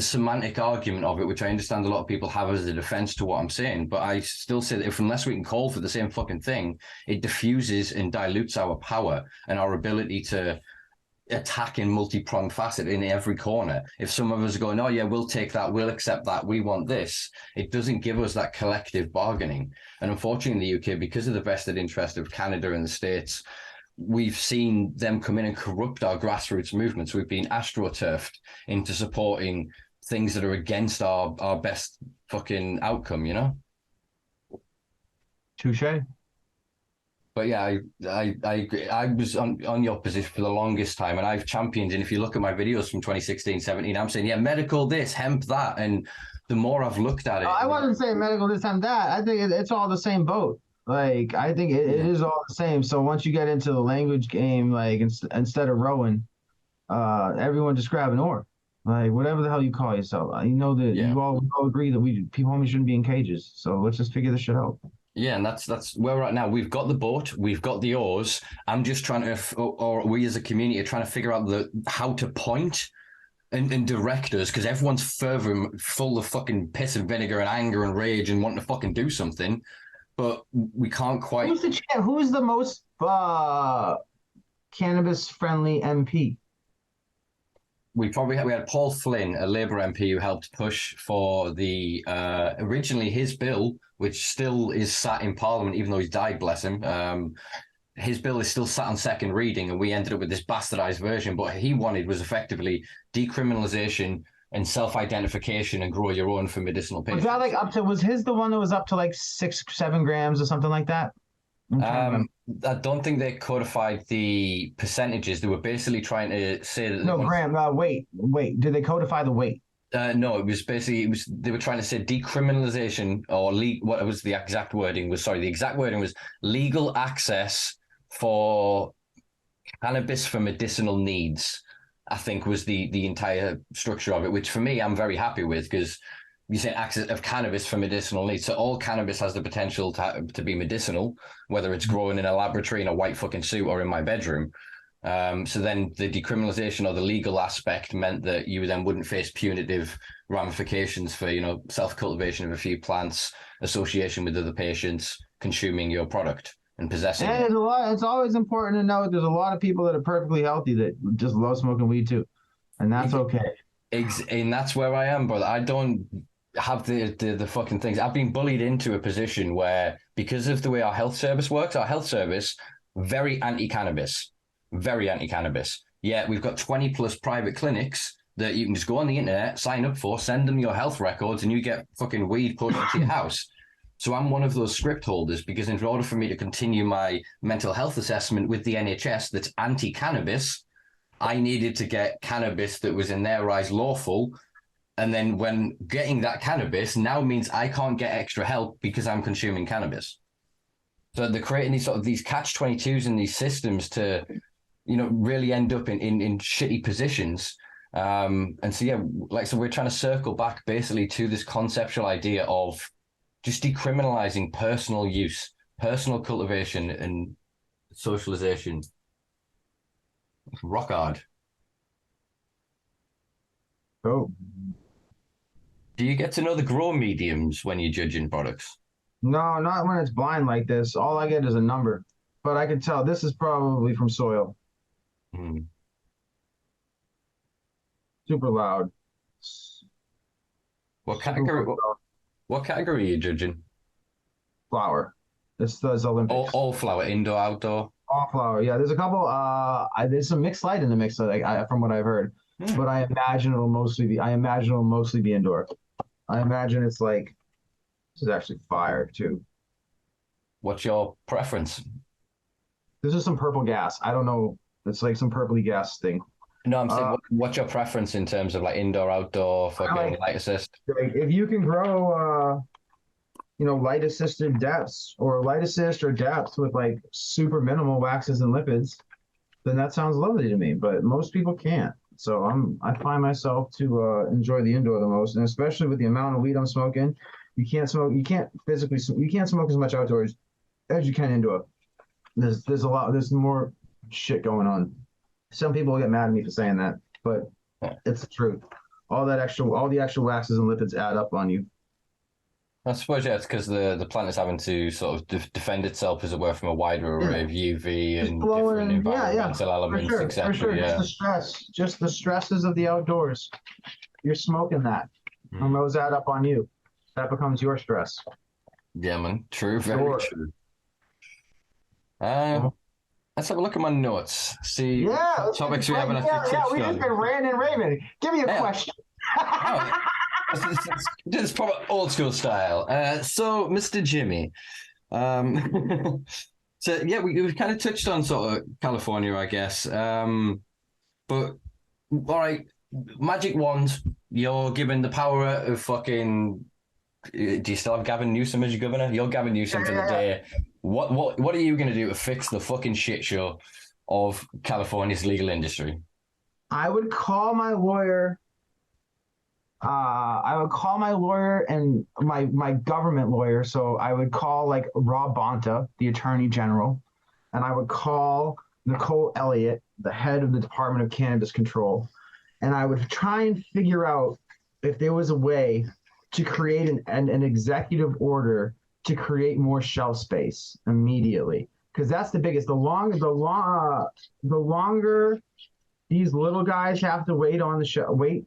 semantic argument of it, which I understand a lot of people have as a defense to what I'm saying. But I still say that unless we can call for the same fucking thing, it diffuses and dilutes our power and our ability to attack in multi-pronged facet in every corner. If some of us are going, oh yeah, we'll take that, we'll accept that, we want this, it doesn't give us that collective bargaining. And unfortunately in the UK, because of the vested interest of Canada and the States, we've seen them come in and corrupt our grassroots movements. We've been astroturfed into supporting things that are against our best fucking outcome, you know?
Touche.
But yeah, I agree. I was on your position for the longest time, and I've championed. And if you look at my videos from 2016, 17, I'm saying, yeah, medical this, hemp that. And the more I've looked at it,
I wasn't saying medical this, hemp that. I think it's all the same boat. Like, I think it is all the same. So once you get into the language game, like instead of rowing, everyone just grab an oar. Like, whatever the hell you call yourself. You know that we all agree that people shouldn't be in cages. So let's just figure this shit out.
Yeah, and that's where we're at now. We've got the boat, we've got the oars. I'm just trying to, or we as a community are trying to figure out how to point and direct us, because everyone's full of fucking piss and vinegar and anger and rage and wanting to fucking do something, but we can't quite.
Who's the most cannabis-friendly MP?
We had Paul Flynn, a Labour MP, who helped push for the originally his bill, which still is sat in Parliament, even though he's died, bless him. His bill is still sat on second reading, and we ended up with this bastardized version. But he wanted was effectively decriminalization and self-identification and grow your own for medicinal patients.
Was that like was his the one that was up to like 6-7 grams or something like that?
I don't think they codified the percentages. They were basically trying to say that.
No, Graham. Wait. Did they codify the weight?
No, it was basically they were trying to say decriminalization or what was the exact wording was? Sorry, the exact wording was legal access for cannabis for medicinal needs. I think was the entire structure of it, which for me I'm very happy with, because you say access of cannabis for medicinal needs. So all cannabis has the potential to be medicinal, whether it's growing in a laboratory in a white fucking suit or in my bedroom. So then the decriminalization or the legal aspect meant that you then wouldn't face punitive ramifications for, self-cultivation of a few plants, association with other patients, consuming your product and possessing it.
It's always important to know there's a lot of people that are perfectly healthy that just love smoking weed too. And that's okay.
And that's where I am, brother. I don't have the fucking things. I've been bullied into a position where, because of the way our health service works, very anti-cannabis. Yeah, we've got 20 plus private clinics that you can just go on the internet, sign up for, send them your health records, and you get fucking weed put into your house. So I'm one of those script holders, because in order for me to continue my mental health assessment with the NHS that's anti-cannabis, I needed to get cannabis that was in their eyes lawful. And then when getting that cannabis now means I can't get extra help because I'm consuming cannabis. So they're creating these catch-22s in these systems to, really end up in shitty positions. And so, yeah, so we're trying to circle back basically to this conceptual idea of just decriminalizing personal use, personal cultivation and socialization. Rock hard.
Oh.
Do you get to know the grow mediums when you're judging products?
No, not when it's blind like this. All I get is a number. But I can tell this is probably from soil. Super loud.
What category are you judging?
Flower. This does Olympics.
All flower, indoor, outdoor?
All flower, yeah. There's a couple. There's some mixed light in the mix, from what I've heard. But I imagine it'll mostly be indoor. I imagine it's like, this is actually fire too.
What's your preference?
This is some purple gas. I don't know. It's like some purpley gas thing.
No, I'm saying, what's your preference in terms of like indoor, outdoor, fucking light assist?
Like, if you can grow, light assisted depths or light assist or depths with like super minimal waxes and lipids, then that sounds lovely to me. But most people can't. So I find myself to enjoy the indoor the most, and especially with the amount of weed I'm smoking, you can't smoke as much outdoors as you can indoor. There's more shit going on. Some people will get mad at me for saying that, but It's the truth. All the extra waxes and lipids add up on you.
I suppose, yeah, it's because the plant is having to sort of defend itself, as it were, from a wider array of UV and different environmental elements, etc.
For sure.
Yeah.
Just the stresses of the outdoors. You're smoking that, and those add up on you. That becomes your stress.
Yeah, man. True. Very true. Let's have a look at my notes. See what topics we haven't actually touched on.
We just been ranting and raving. Give me a question.
It's proper old school style. So, Mr. Jimmy, so yeah, we kind of touched on sort of California, I guess. But all right, magic wand. You're given the power of fucking. Do you still have Gavin Newsom as your governor? You're Gavin Newsom for the day. What are you going to do to fix the fucking shit show of California's legal industry?
I would call my lawyer. And my government lawyer. So I would call like Rob Bonta, the Attorney General, and I would call Nicole Elliott, the head of the Department of Cannabis Control, and I would try and figure out if there was a way to create an executive order to create more shelf space immediately, because that's the biggest. The longer these little guys have to wait on the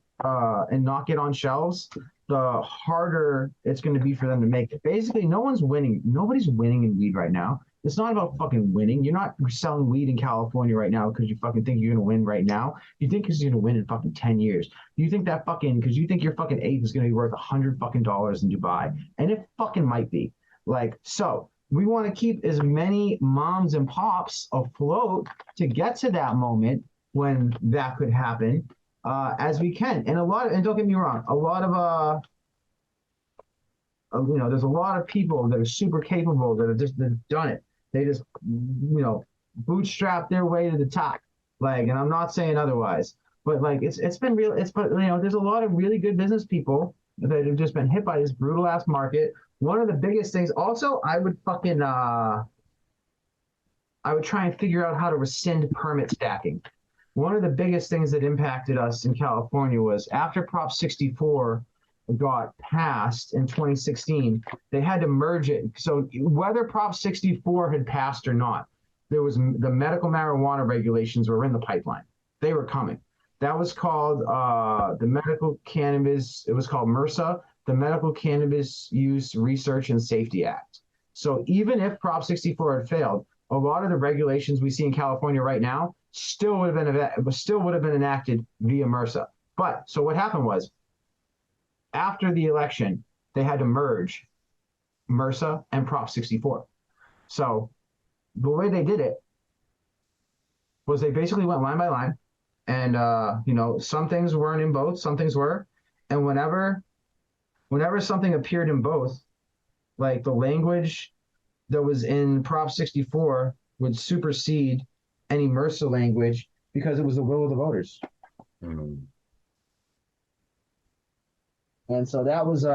and not get on shelves, the harder it's going to be for them to make it. Basically, no one's winning. Nobody's winning in weed right now. It's not about fucking winning. You're not selling weed in California right now because you fucking think you're going to win right now. You think you're going to win in fucking 10 years. You think that fucking, because you think your fucking eighth is going to be worth $100 fucking in Dubai. And it fucking might be. Like, so we want to keep as many moms and pops afloat to get to that moment when that could happen as we can. And don't get me wrong, a lot of, there's a lot of people that are super capable that have done it. They just, bootstrap their way to the top. Like, and I'm not saying otherwise, but like, it's been real. There's a lot of really good business people that have just been hit by this brutal ass market. One of the biggest things, also, I would try and figure out how to rescind permit stacking. One of the biggest things that impacted us in California was after Prop 64 got passed in 2016, they had to merge it. So whether Prop 64 had passed or not, the medical marijuana regulations were in the pipeline. They were coming. That was called the Medical Cannabis. It was called MRSA, the Medical Cannabis Use Research and Safety Act. So even if Prop 64 had failed, a lot of the regulations we see in California right now still would have been enacted via MRSA. But so what happened was, after the election, they had to merge MRSA and Prop 64. So the way they did it was they basically went line by line, and some things weren't in both, some things were, and whenever something appeared in both, like the language that was in Prop 64 would supersede any MRSA language because it was the will of the voters. Mm-hmm. And so that was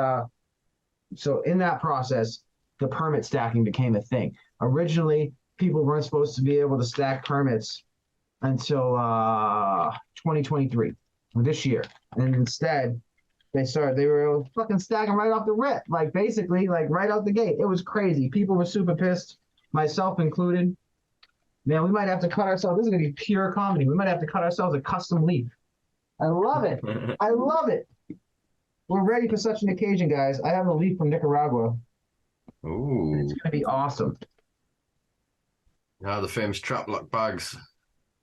so in that process, the permit stacking became a thing. Originally, people weren't supposed to be able to stack permits until 2023, this year. And instead, they were fucking stacking right off the rip, like basically, like right out the gate. It was crazy. People were super pissed, myself included. Man, we might have to cut ourselves. This is going to be pure comedy. We might have to cut ourselves a custom leaf. I love it. I love it. We're ready for such an occasion, guys. I have a leaf from Nicaragua.
Ooh.
It's going to be awesome.
The famous trap lock bags.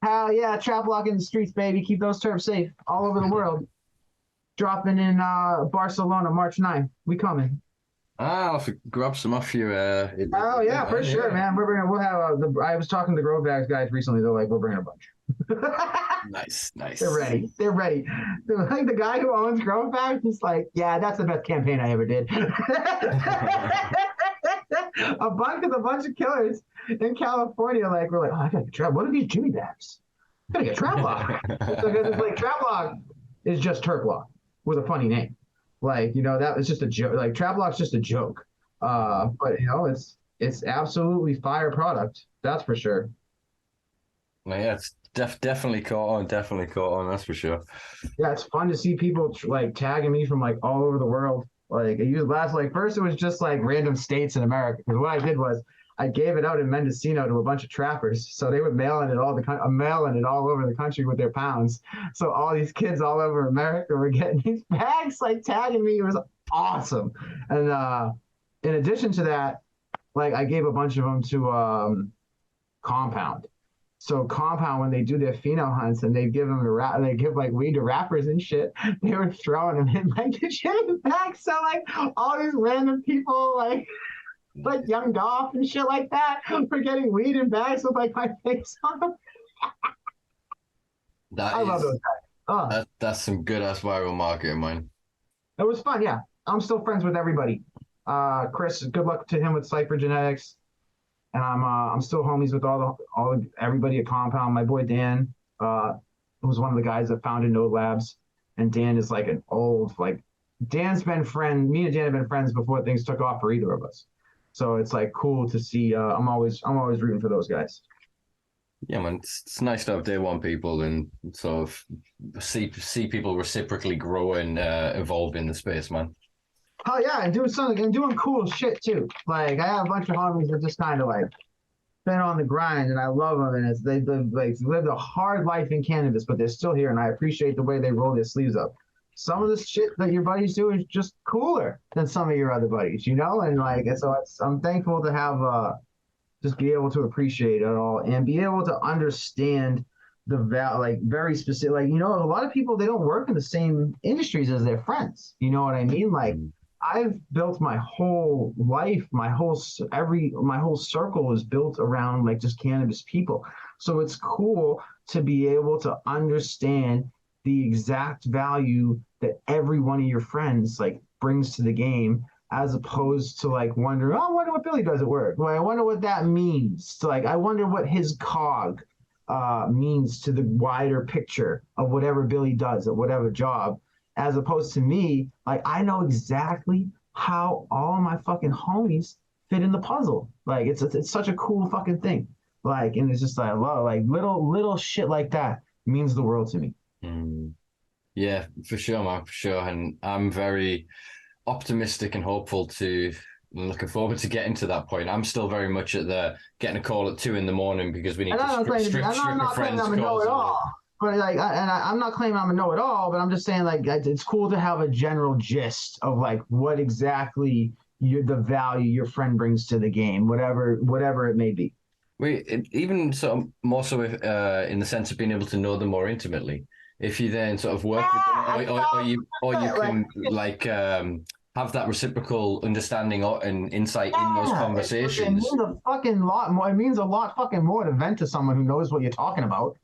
Hell yeah, trap lock in the streets, baby. Keep those terps safe all over the world. Dropping in Barcelona, March 9th. We coming.
I'll have to grab some off you.
For sure, man. We'll have I was talking to the Grow Bags guys recently. They're like, we're bringing a bunch.
Nice.
They're ready. They're like, the guy who owns Grow Bags is like, yeah, that's the best campaign I ever did. a bunch of killers in California, like, we're like, oh, I gotta get trap. What are these Jimi bags? I gotta get trap lock. It's like trap lock is just terp lock with a funny name. Like, that was just a joke. Like, trap lock's just a joke. But it's absolutely fire product. That's for sure.
Yeah, it's Definitely caught on. Definitely caught on. That's for sure.
Yeah, it's fun to see people like tagging me from like all over the world. Like I used last like first it was just like random states in America. Because what I did was I gave it out in Mendocino to a bunch of trappers, so they would mailing it all over the country with their pounds. So all these kids all over America were getting these bags, like tagging me. It was awesome. And in addition to that, like I gave a bunch of them to Compound. So Compound, when they do their pheno hunts and they give them to they give like weed to rappers and shit, they were throwing them in like the shit back. So like all these random people like Young Dolph and shit like that for getting weed in bags with like my face on them. I love those guys.
That's some good ass viral marketing, man.
It was fun, yeah. I'm still friends with everybody. Chris, good luck to him with Cypher Genetics. And I'm still homies with everybody at Compound. My boy Dan was one of the guys that founded Node Labs, and Dan is like an old Dan's been me and Dan have been friends before things took off for either of us. So it's like cool to see. I'm always rooting for those guys.
Yeah, man, it's nice to have day one people and sort of see people reciprocally grow and evolve in the space, man.
Oh yeah, and doing cool shit too. Like I have a bunch of homies that just kind of like been on the grind, and I love them. And they've lived a hard life in cannabis, but they're still here, and I appreciate the way they roll their sleeves up. Some of the shit that your buddies do is just cooler than some of your other buddies, and I'm thankful to have just be able to appreciate it all and be able to understand the very specific. Like, a lot of people, they don't work in the same industries as their friends. You know what I mean? Like. I've built my whole life, my whole circle is built around like just cannabis people. So it's cool to be able to understand the exact value that every one of your friends like brings to the game, as opposed to like wondering, oh, I wonder what Billy does at work. Well, I wonder what that means. So, like, I wonder what his cog means to the wider picture of whatever Billy does at whatever job. As opposed to me, like I know exactly how all my fucking homies fit in the puzzle. Like it's such a cool fucking thing. Like, and it's just like I love like little shit like that means the world to me.
Yeah, for sure, man, for sure. And I'm very optimistic and hopeful looking forward to getting to that point. I'm still very much at getting a call at 2 a.m. because we need to strip a friend's calls.
But I'm not claiming I'm a know-it-all, but I'm just saying like it's cool to have a general gist of like what exactly the value your friend brings to the game, whatever it may be.
Even sort of more so in the sense of being able to know them more intimately. If you then sort of work with them, or you can have that reciprocal understanding and insight in those conversations.
It means a lot fucking more to vent to someone who knows what you're talking about.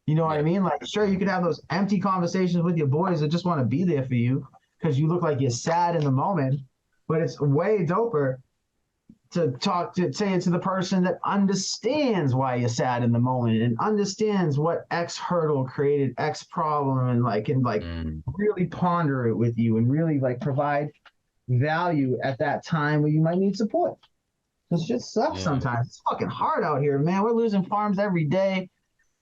You know what I mean? Like, sure, you could have those empty conversations with your boys that just want to be there for you because you look like you're sad in the moment, but it's way doper to say it to the person that understands why you're sad in the moment and understands what X hurdle created X problem and really ponder it with you and really like provide value at that time where you might need support. Because shit sucks sometimes. It's fucking hard out here, man. We're losing farms every day.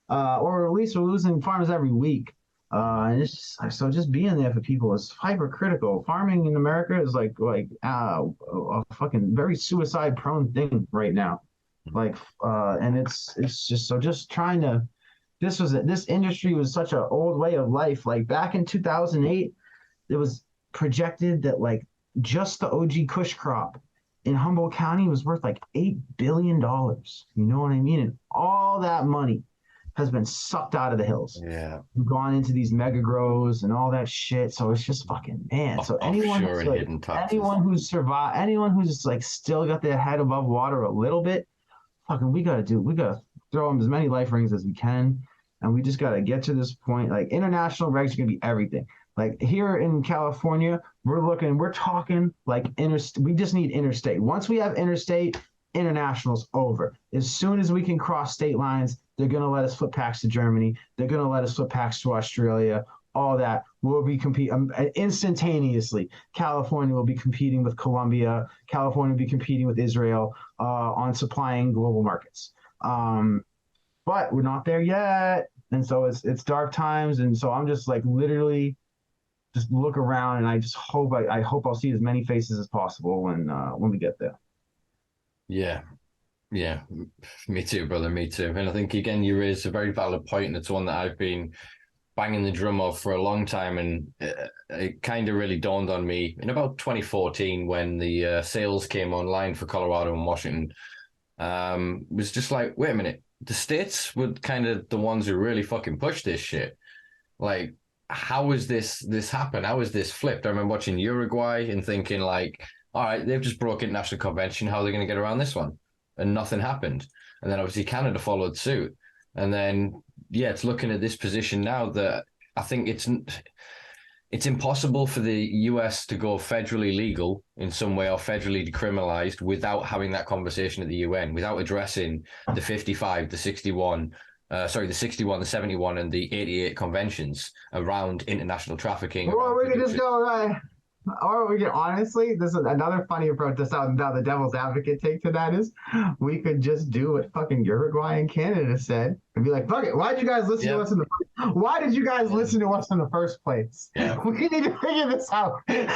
Or at least we're losing farms every week. And just being there for people is hypercritical. Farming in America is like a fucking very suicide prone thing right now. And it's just trying to. This industry was such an old way of life. Like back in 2008, it was projected that like just the OG Kush crop in Humboldt County was worth like $8 billion. You know what I mean? And all that money has been sucked out of the hills.
Yeah.
Gone into these mega grows and all that shit. So it's just fucking, man. So anyone who's survived, anyone who's like still got their head above water a little bit, fucking we gotta throw them as many life rings as we can. And we just gotta get to this point. Like international regs are gonna be everything. Like here in California, we're talking like we just need interstate. Once we have interstate, international's over. As soon as we can cross state lines, they're going to let us flip packs to Germany. They're going to let us flip packs to Australia. All that will be instantaneously. California will be competing with Colombia. California will be competing with Israel on supplying global markets. But we're not there yet. And so it's dark times, and so I'm just like literally just look around, and I just hope I hope I'll see as many faces as possible when we get there.
Yeah. Yeah, me too, brother. Me too. And I think, again, you raise a very valid point, and it's one that I've been banging the drum of for a long time. And it kind of really dawned on me in about 2014 when the sales came online for Colorado and Washington. It was just like, wait a minute, the states were kind of the ones who really fucking pushed this shit. Like, how is this happen? How is this flipped? I remember watching Uruguay and thinking, like, all right, they've just broke international convention. How are they going to get around this one? And nothing happened. And then obviously Canada followed suit. And then, yeah, it's looking at this position now that I think it's impossible for the US to go federally legal in some way or federally decriminalized without having that conversation at the UN, without addressing the 55, the 61, the 61, the 71, and the 88 conventions around international trafficking.
Well, we can just go right. Or we can honestly, this is another funny approach. This how the devil's advocate take to that is, we could just do what fucking Uruguay and Canada said and be like, fuck it, why did you guys listen to us why did you guys listen to us in the first place? Yeah. We need to figure this out.
But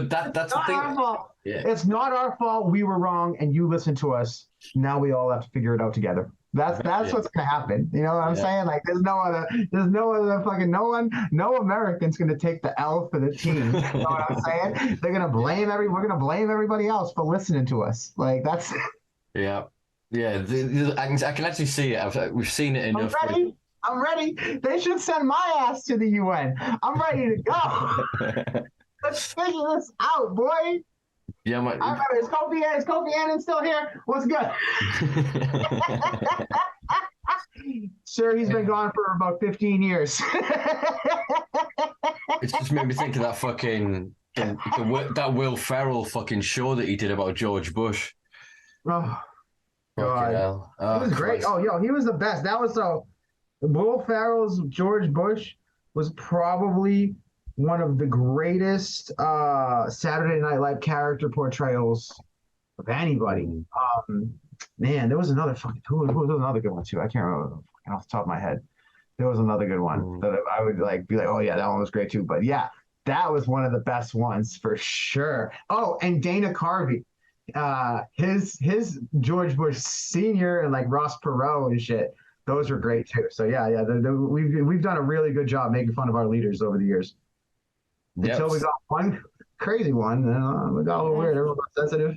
that's the thing.
Our fault. Yeah. It's not our fault. We were wrong, and you listened to us. Now we all have to figure it out together. That's what's gonna happen. You know what I'm saying? Like there's no other fucking no American's gonna take the L for the team. You know what I'm saying? We're gonna blame everybody else for listening to us. Like that's
Yeah. I can actually see it. We've seen it enough.
I'm ready. They should send my ass to the UN. I'm ready to go. Let's figure this out, boy.
Yeah,
is Kofi Annan still here? What's good? Sure, he's been gone for about 15 years.
It's just made me think of that fucking that Will Ferrell fucking show that he did about George Bush.
Oh, God. It was great.
Christ.
Oh, yo, he was the best. That was Will Ferrell's George Bush was probably one of the greatest Saturday Night Live character portrayals of anybody. Man, there was another fucking there was another good one too. I can't remember off the top of my head. There was another good one that I would like be like, oh yeah, that one was great too. But yeah, that was one of the best ones for sure. Oh, and Dana Carvey, his George Bush Sr. and like Ross Perot and shit. Those were great too. So yeah, we've done a really good job making fun of our leaders over the years. Until we got one crazy one, and we got a little weird. Everyone got sensitive.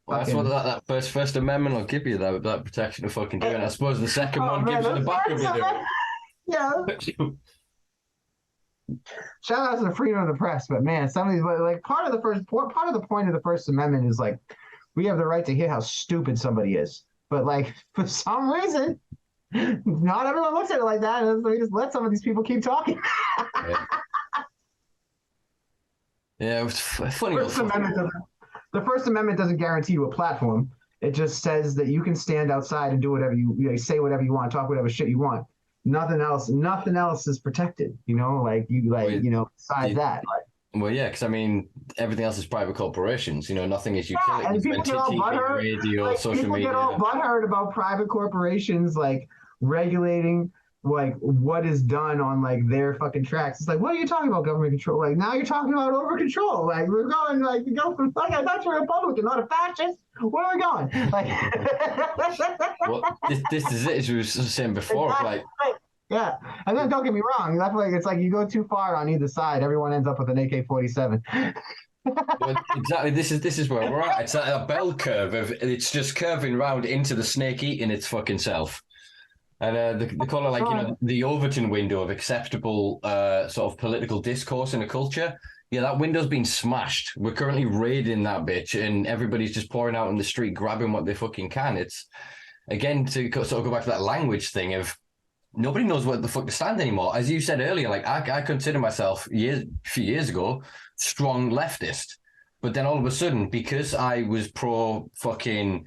Well, that's what that First Amendment will give you, that protection of fucking doing it. I suppose the second one gives you the back of it.
Yeah. Shout out to the freedom of the press, but man, some of these like part of the point of the First Amendment is like we have the right to hear how stupid somebody is, but like for some reason, not everyone looks at it like that, and so we just let some of these people keep talking.
Yeah, it was funny.
The First Amendment doesn't guarantee you a platform. It just says that you can stand outside and do whatever you say whatever you want, talk whatever shit you want. Nothing else is protected. You know, besides that.
Well, yeah, because I mean, everything else is private corporations. You know, nothing is utility.
Yeah, and people get all butthurt.
Radio, social
people
media.
Get all butthurt about private corporations like regulating like what is done on like their fucking tracks. It's like, what are you talking about, government control? Like now you're talking about over control. Like we're going like we go from like I thought you're a Republican, not a fascist. Where are we going? Like
well, this is it, as we were saying before.
Exactly.
Like
yeah. And then don't get me wrong, that's like it's like you go too far on either side, everyone ends up with an AK-47.
Well, exactly. This is where we're at. It's like a bell curve of it's just curving round into the snake eating its fucking self. And they call it like, you know, the Overton window of acceptable sort of political discourse in a culture. Yeah, that window's been smashed. We're currently raiding that bitch, and everybody's just pouring out in the street, grabbing what they fucking can. It's, again, to sort of go back to that language thing of nobody knows what the fuck to stand anymore. As you said earlier, like I consider myself a few years ago strong leftist, but then all of a sudden, because I was pro fucking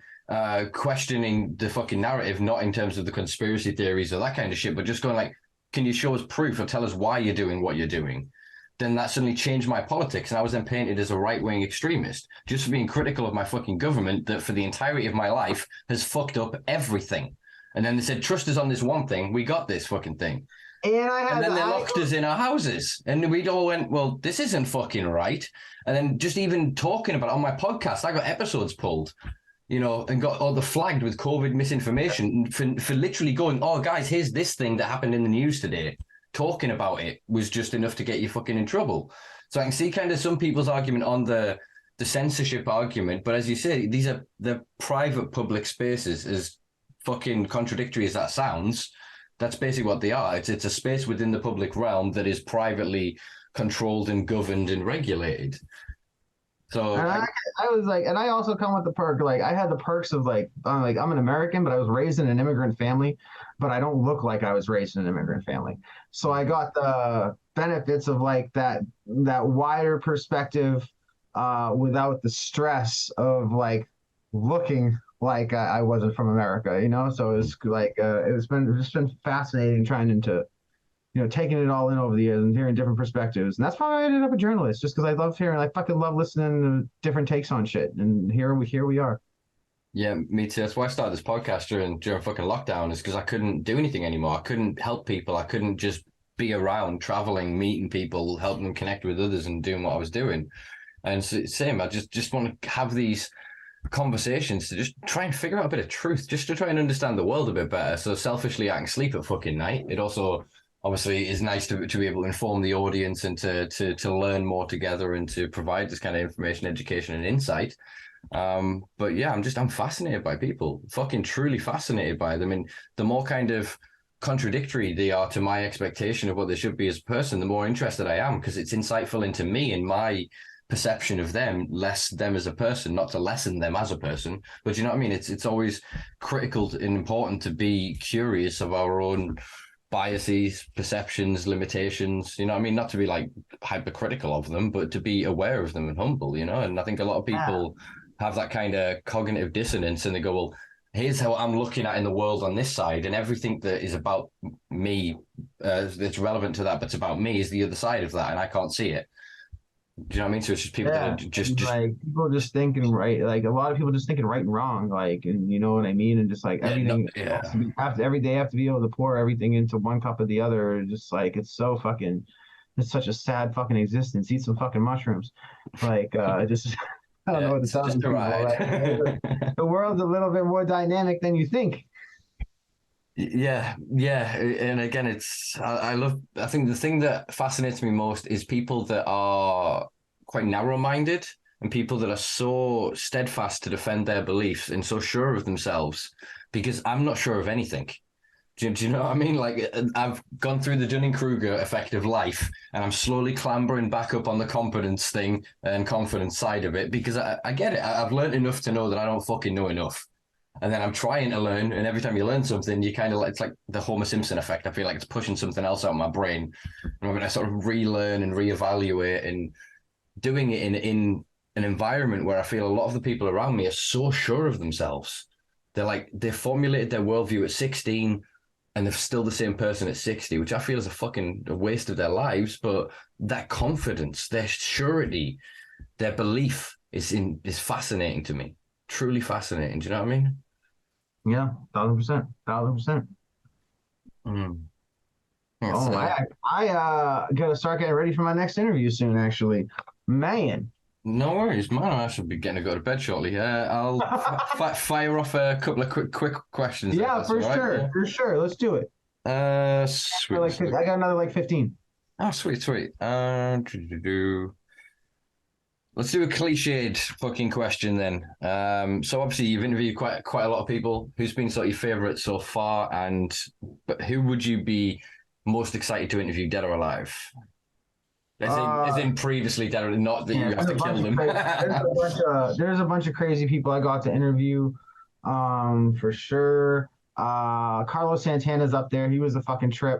questioning the fucking narrative, not in terms of the conspiracy theories or that kind of shit, but just going like, can you show us proof or tell us why you're doing what you're doing? Then that suddenly changed my politics, and I was then painted as a right-wing extremist just for being critical of my fucking government that for the entirety of my life has fucked up everything. And then they said, trust us on this one thing. We got this fucking thing.
And
then they locked us in our houses. And we all went, well, this isn't fucking right. And then just even talking about it on my podcast, I got episodes pulled, and got all the flagged with COVID misinformation for literally going, oh, guys, here's this thing that happened in the news today. Talking about it was just enough to get you fucking in trouble. So I can see kind of some people's argument on the censorship argument. But as you say, these are the private public spaces, as fucking contradictory as that sounds. That's basically what they are. It's a space within the public realm that is privately controlled and governed and regulated. So
I was like, and I also come with the perk. Like I had the perks of I'm an American, but I was raised in an immigrant family, but I don't look like I was raised in an immigrant family. So I got the benefits of like that wider perspective, without the stress of like looking like I wasn't from America, So it's like it's been fascinating trying to, taking it all in over the years and hearing different perspectives. And that's why I ended up a journalist, just because I love hearing, I fucking love listening to different takes on shit. And here we are.
Yeah, me too. That's why I started this podcast during fucking lockdown, is because I couldn't do anything anymore. I couldn't help people. I couldn't just be around, traveling, meeting people, helping them connect with others, and doing what I was doing. And so, same, I just want to have these conversations to just try and figure out a bit of truth, just to try and understand the world a bit better. So selfishly, I can sleep at fucking night. It also obviously is nice to be able to inform the audience and to learn more together and to provide this kind of information, education, and insight. But yeah, I'm fascinated by people, fucking truly fascinated by them. And the more kind of contradictory they are to my expectation of what they should be as a person, the more interested I am, because it's insightful into me and my perception of them, less them as a person, not to lessen them as a person. But you know what I mean? It's always critical and important to be curious of our own biases, perceptions, limitations, you know what I mean? Not to be like hypercritical of them, but to be aware of them and humble, And I think a lot of people have that kind of cognitive dissonance, and they go, well, here's how I'm looking at in the world on this side, and everything that is about me, that's relevant to that, but it's about me, is the other side of that, and I can't see it. Do you know what I mean? So it's just people that are just
like people just thinking right, like a lot of people just thinking right and wrong, like, and you know what I mean, and just like everything every day have to be able to pour everything into one cup or the other. Just like it's such a sad fucking existence. Eat some fucking mushrooms, like just I don't know what to tell people. Like, the world's a little bit more dynamic than you think.
Yeah, and again, I think the thing that fascinates me most is people that are quite narrow-minded, and people that are so steadfast to defend their beliefs and so sure of themselves, because I'm not sure of anything. Do you know what I mean? Like, I've gone through the Dunning-Kruger effect of life, and I'm slowly clambering back up on the competence thing and confidence side of it, because I get it. I've learned enough to know that I don't fucking know enough. And then I'm trying to learn, and every time you learn something, you kind of it's like the Homer Simpson effect. I feel like it's pushing something else out of my brain. And I'm going to sort of relearn and reevaluate, and doing it in an environment where I feel a lot of the people around me are so sure of themselves. They formulated their worldview at 16, and they're still the same person at 60, which I feel is a waste of their lives. But that confidence, their surety, their belief is fascinating to me. Truly fascinating. Do you know what I mean?
Yeah, 1,000%.
Mm.
I gotta start getting ready for my next interview soon, actually. Man.
No worries, man. I should be getting to go to bed shortly. I'll fire off a couple of quick questions.
Yeah, for sure. For sure. Let's do it.
Sweet.
I got another 15.
Oh, sweet. Let's do a cliched fucking question then. So obviously you've interviewed quite a lot of people. Who's been sort of your favorite so far, but who would you be most excited to interview, dead or alive? As in previously dead, or not that you have to kill them.
There's a bunch of crazy people I got to interview, for sure. Carlos Santana's up there. He was a fucking trip.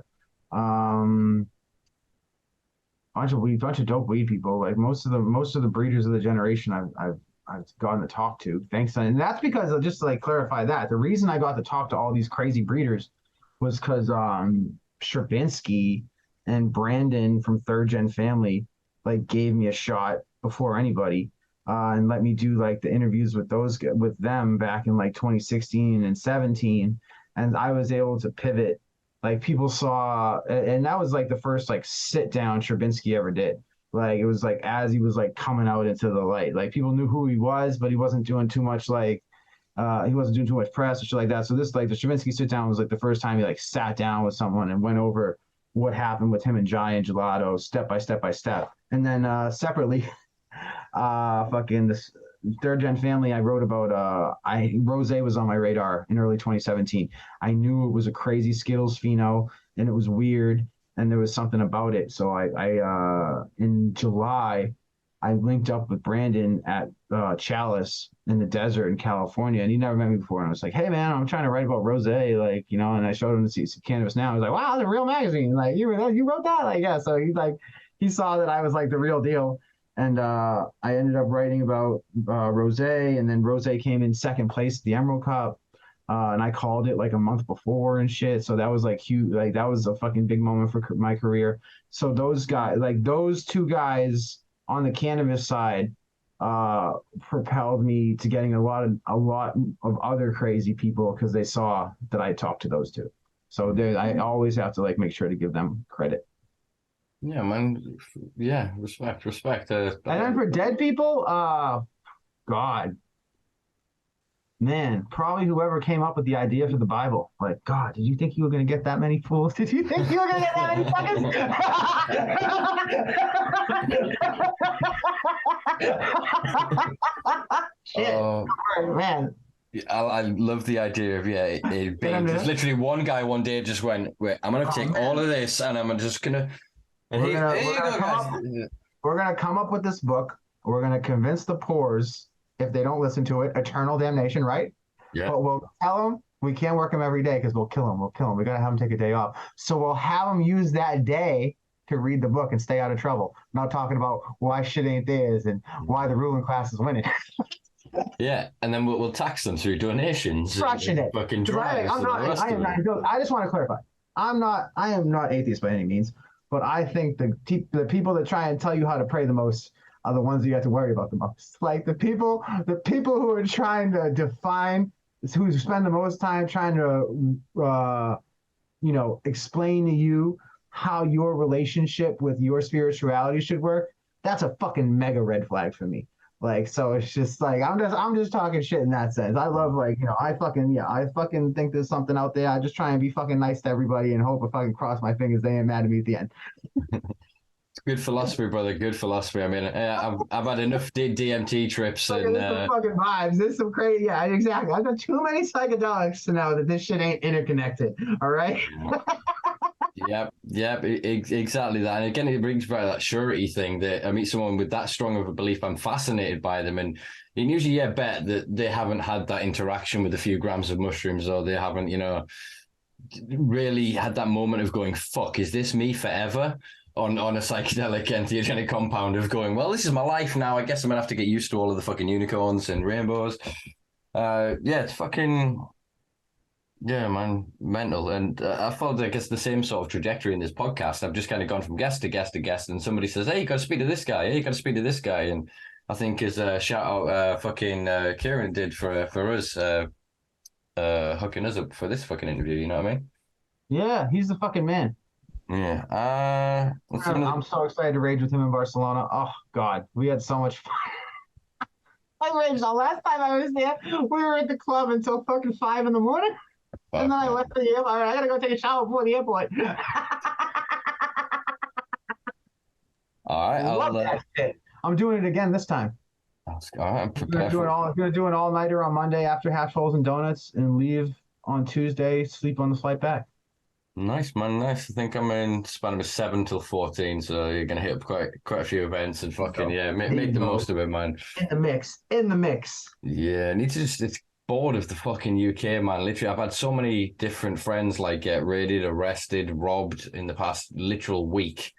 Bunch of dope weed people. Like most of the breeders of the generation I've gotten to talk to. Thanks, and that's because I'll just like clarify that the reason I got to talk to all these crazy breeders was because Stravinsky and Brandon from Third Gen Family like gave me a shot before anybody, and let me do like the interviews with them back in like 2016 and 17. and I was able to pivot. Like people saw, and that was like the first like sit down Stravinsky ever did. Like it was like as he was like coming out into the light, like people knew who he was, but he wasn't doing too much like he wasn't doing too much press or shit like that. So this like the Stravinsky sit down was like the first time he like sat down with someone and went over what happened with him and Jai and Gelato step by step by step. And then separately, fucking this third gen family I wrote about Rose was on my radar in early 2017. I knew it was a crazy Skittles pheno and it was weird and there was something about it. So I in July I linked up with Brandon at Chalice in the desert in California, and he never met me before. And I was like, "Hey, man, I'm trying to write about rose, like, you know." And I showed him to see Cannabis Now. He was like, "Wow, it's a real magazine! Like, you wrote that?" Like, yeah. So he saw that I was like the real deal, and I ended up writing about rose, and then rose came in second place at the Emerald Cup, and I called it like a month before and shit. So that was like huge. Like that was a fucking big moment for my career. So those guys, like those two guys on the cannabis side, propelled me to getting a lot of other crazy people because they saw that I talked to those two. So I always have to like make sure to give them credit.
Yeah, man. Yeah, respect.
And then for dead people, God, man, probably whoever came up with the idea for the Bible. Like, God, did you think you were going to get that many fools? Did you think you were going to get that many fuckers? Shit, man.
I love the idea of it being just literally one guy one day just went, wait, I'm gonna take all of this and I'm just gonna and
we're gonna come up with this book. We're gonna convince the poors, if they don't listen to it, eternal damnation, right?
Yeah.
But we'll tell them we can't work them every day because we'll kill them. We gotta have them take a day off. So we'll have them use that day to read the book and stay out of trouble. Not talking about why shit ain't theirs and why the ruling class is winning.
Yeah, and then we'll tax them through donations.
Crushing it.
Fucking drives.
I just want to clarify. I am not atheist by any means, but I think the people that try and tell you how to pray the most are the ones you have to worry about the most. Like the people who are trying to define, who spend the most time trying to, explain to you how your relationship with your spirituality should work. That's a fucking mega red flag for me. Like, so it's just like, I'm just talking shit in that sense. I love I fucking think there's something out there. I just try and be fucking nice to everybody and hope if I can cross my fingers, they ain't mad at me at the end.
Good philosophy, brother. Good philosophy. I mean, I've had enough DMT trips and
there's some fucking vibes. There's some crazy. Yeah, exactly. I've got too many psychedelics to know that this shit ain't interconnected. All right.
Yep, exactly that. And again, it brings back that surety thing that I meet someone with that strong of a belief, I'm fascinated by them. And you can usually bet that they haven't had that interaction with a few grams of mushrooms, or they haven't, really had that moment of going, fuck, is this me forever? On a psychedelic entheogenic compound of going, well, this is my life now. I guess I'm gonna have to get used to all of the fucking unicorns and rainbows. It's fucking... Yeah, man, mental. And I followed, I guess, the same sort of trajectory in this podcast. I've just kind of gone from guest to guest to guest, and somebody says, hey, you got to speak to this guy. Hey, you got to speak to this guy. And I think as a shout out Kieran did for us, hooking us up for this fucking interview, you know what I mean?
Yeah, he's the fucking man.
Yeah.
I'm so excited to rage with him in Barcelona. Oh, God, we had so much fun. I raged the last time I was there. We were at the club until fucking 5 a.m. And then I left for the airport. All right, I gotta go take a shower before the airport.
All right,
love that shit. I'm doing it again this time.
All right, I'm
prepared. I'm gonna do an all-nighter on Monday after hash holes and donuts, and leave on Tuesday. Sleep on the flight back.
Nice, man. Nice. I think I'm in span of 7 till 14, so you're gonna hit up quite a few events and fucking make the most of it, man.
In the mix.
Yeah, I need to it's bored of the fucking UK, man. Literally, I've had so many different friends like get raided, arrested, robbed in the past literal week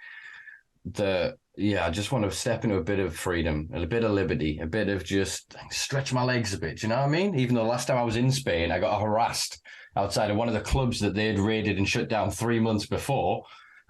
that, I just want to step into a bit of freedom, a bit of liberty, a bit of just stretch my legs a bit. Do you know what I mean? Even though last time I was in Spain, I got harassed outside of one of the clubs that they had raided and shut down 3 months before.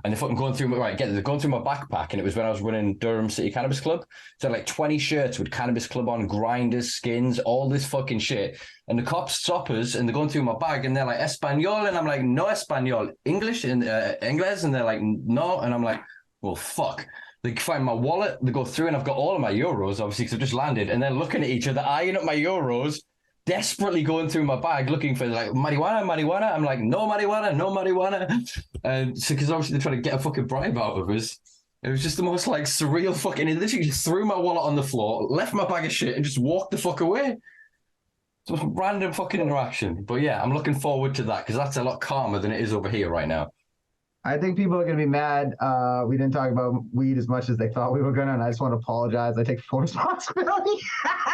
And they're fucking going through they're going through my backpack, and it was when I was running Durham City Cannabis Club. So like 20 shirts with Cannabis Club on, grinders, skins, all this fucking shit. And the cops stop us, and they're going through my bag, and they're like, Espanol, and I'm like, no Espanol, English and English, and they're like, no, and I'm like, well, fuck. They find my wallet, they go through, and I've got all of my euros, obviously, because I've just landed, and they're looking at each other, eyeing up my euros, desperately going through my bag looking for like marijuana. I'm like, no marijuana. And so, because obviously they're trying to get a fucking bribe out of us. It was just the most like surreal fucking. He literally just threw my wallet on the floor, left my bag of shit, and just walked the fuck away. It's a random fucking interaction. But yeah, I'm looking forward to that because that's a lot calmer than it is over here right now.
I think people are going to be mad. We didn't talk about weed as much as they thought we were going to, and I just want to apologize. I take full responsibility.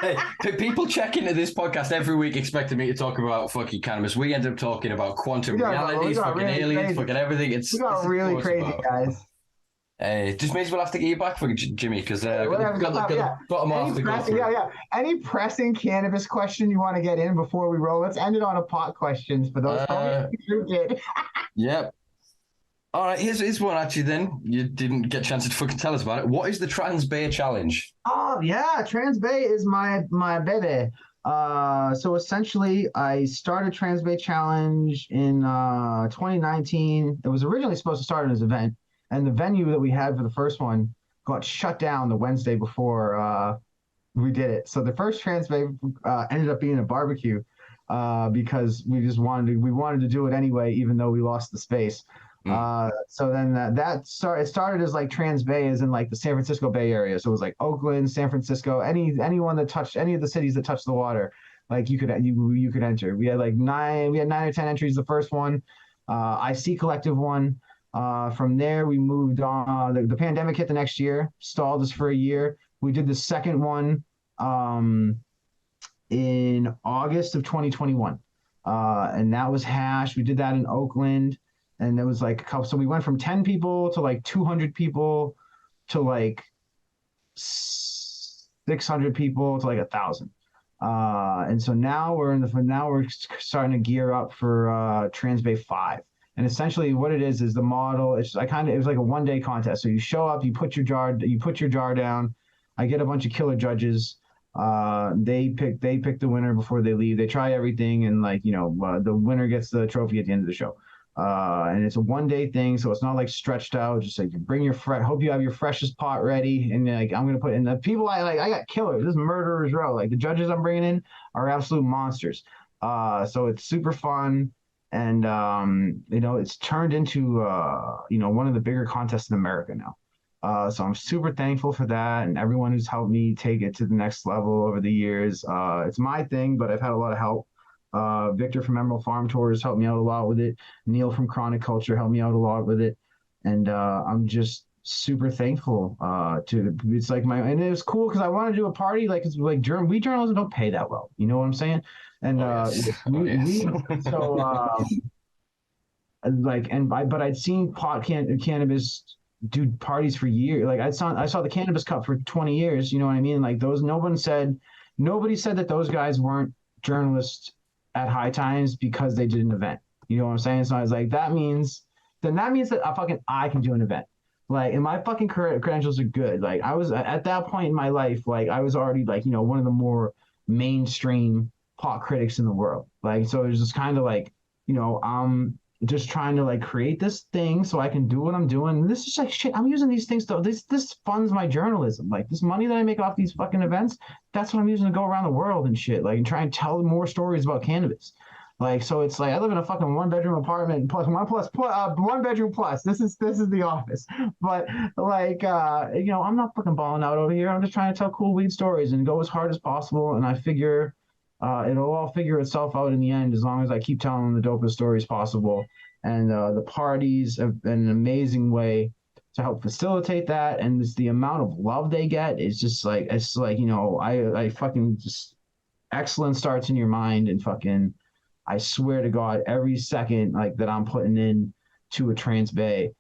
Hey, people check into this podcast every week expecting me to talk about fucking cannabis. We end up talking about quantum realities, fucking really aliens, crazy. Fucking everything.
We got really crazy, guys.
It just means we'll have to get you back for Jimmy because got the bottom off to go through.
Yeah. Any pressing cannabis question you want to get in before we roll? Let's end it on a pot questions for those who did.
Yep. All right, here's one actually then. You didn't get a chance to fucking tell us about it. What is the Transbay challenge?
Oh, yeah. Transbay is my baby. So essentially, I started Transbay challenge in 2019. It was originally supposed to start as an event, and the venue that we had for the first one got shut down the Wednesday before we did it. So the first Transbay ended up being a barbecue because we wanted to do it anyway, even though we lost the space. So then it started as like Transbay is in like the San Francisco Bay Area. So it was like Oakland, San Francisco, anyone that touched any of the cities that touched the water, like you could enter. We had 9 or 10 entries the first one. IC Collective won. From there we moved on. The pandemic hit the next year, stalled us for a year. We did the second one in August of 2021. And that was hash. We did that in Oakland. And there was like a couple, so we went from 10 people to like 200 people to like 600 people to like 1,000. And so now we're starting to gear up for Transbay 5. And essentially what it is the model. It was like a 1-day contest. So you show up, you put your jar down. I get a bunch of killer judges. They pick the winner before they leave. They try everything, and the winner gets the trophy at the end of the show. And it's a 1-day thing, so it's not like stretched out. Just like you bring hope you have your freshest pot ready, and like I'm gonna put in the people I got killers. This is murderers row. Like the judges I'm bringing in are absolute monsters. So it's super fun, and it's turned into one of the bigger contests in America now. So I'm super thankful for that, and everyone who's helped me take it to the next level over the years. It's my thing, but I've had a lot of help. Victor from Emerald Farm Tours helped me out a lot with it. Neil from Chronic Culture helped me out a lot with it. And I'm just super thankful it's like and it was cool because I want to do a party like we journalism don't pay that well. You know what I'm saying? And but I'd seen cannabis do parties for years. Like I saw the Cannabis Cup for 20 years. You know what I mean? Like nobody said that those guys weren't journalists at High Times because they did an event. You know what I'm saying? So I was like, that means that I can do an event. Like, and my fucking credentials are good. Like, I was at that point in my life, like I was already like, one of the more mainstream pot critics in the world. Like, so it was just kind of like, I'm just trying to like create this thing so I can do what I'm doing. And this is like shit. I'm using these things this funds my journalism. Like this money that I make off these fucking events, that's what I'm using to go around the world and shit. Like and try and tell more stories about cannabis. Like so, it's like I live in a fucking 1-bedroom apartment plus 1 bedroom plus. This is the office. But like I'm not fucking balling out over here. I'm just trying to tell cool weed stories and go as hard as possible. And I figure it'll all figure itself out in the end as long as I keep telling them the dopest stories possible. And the parties have been an amazing way to help facilitate that. And it's the amount of love they get is just like I fucking just excellence starts in your mind and fucking. I swear to God, every second like that I'm putting in to a Transbay,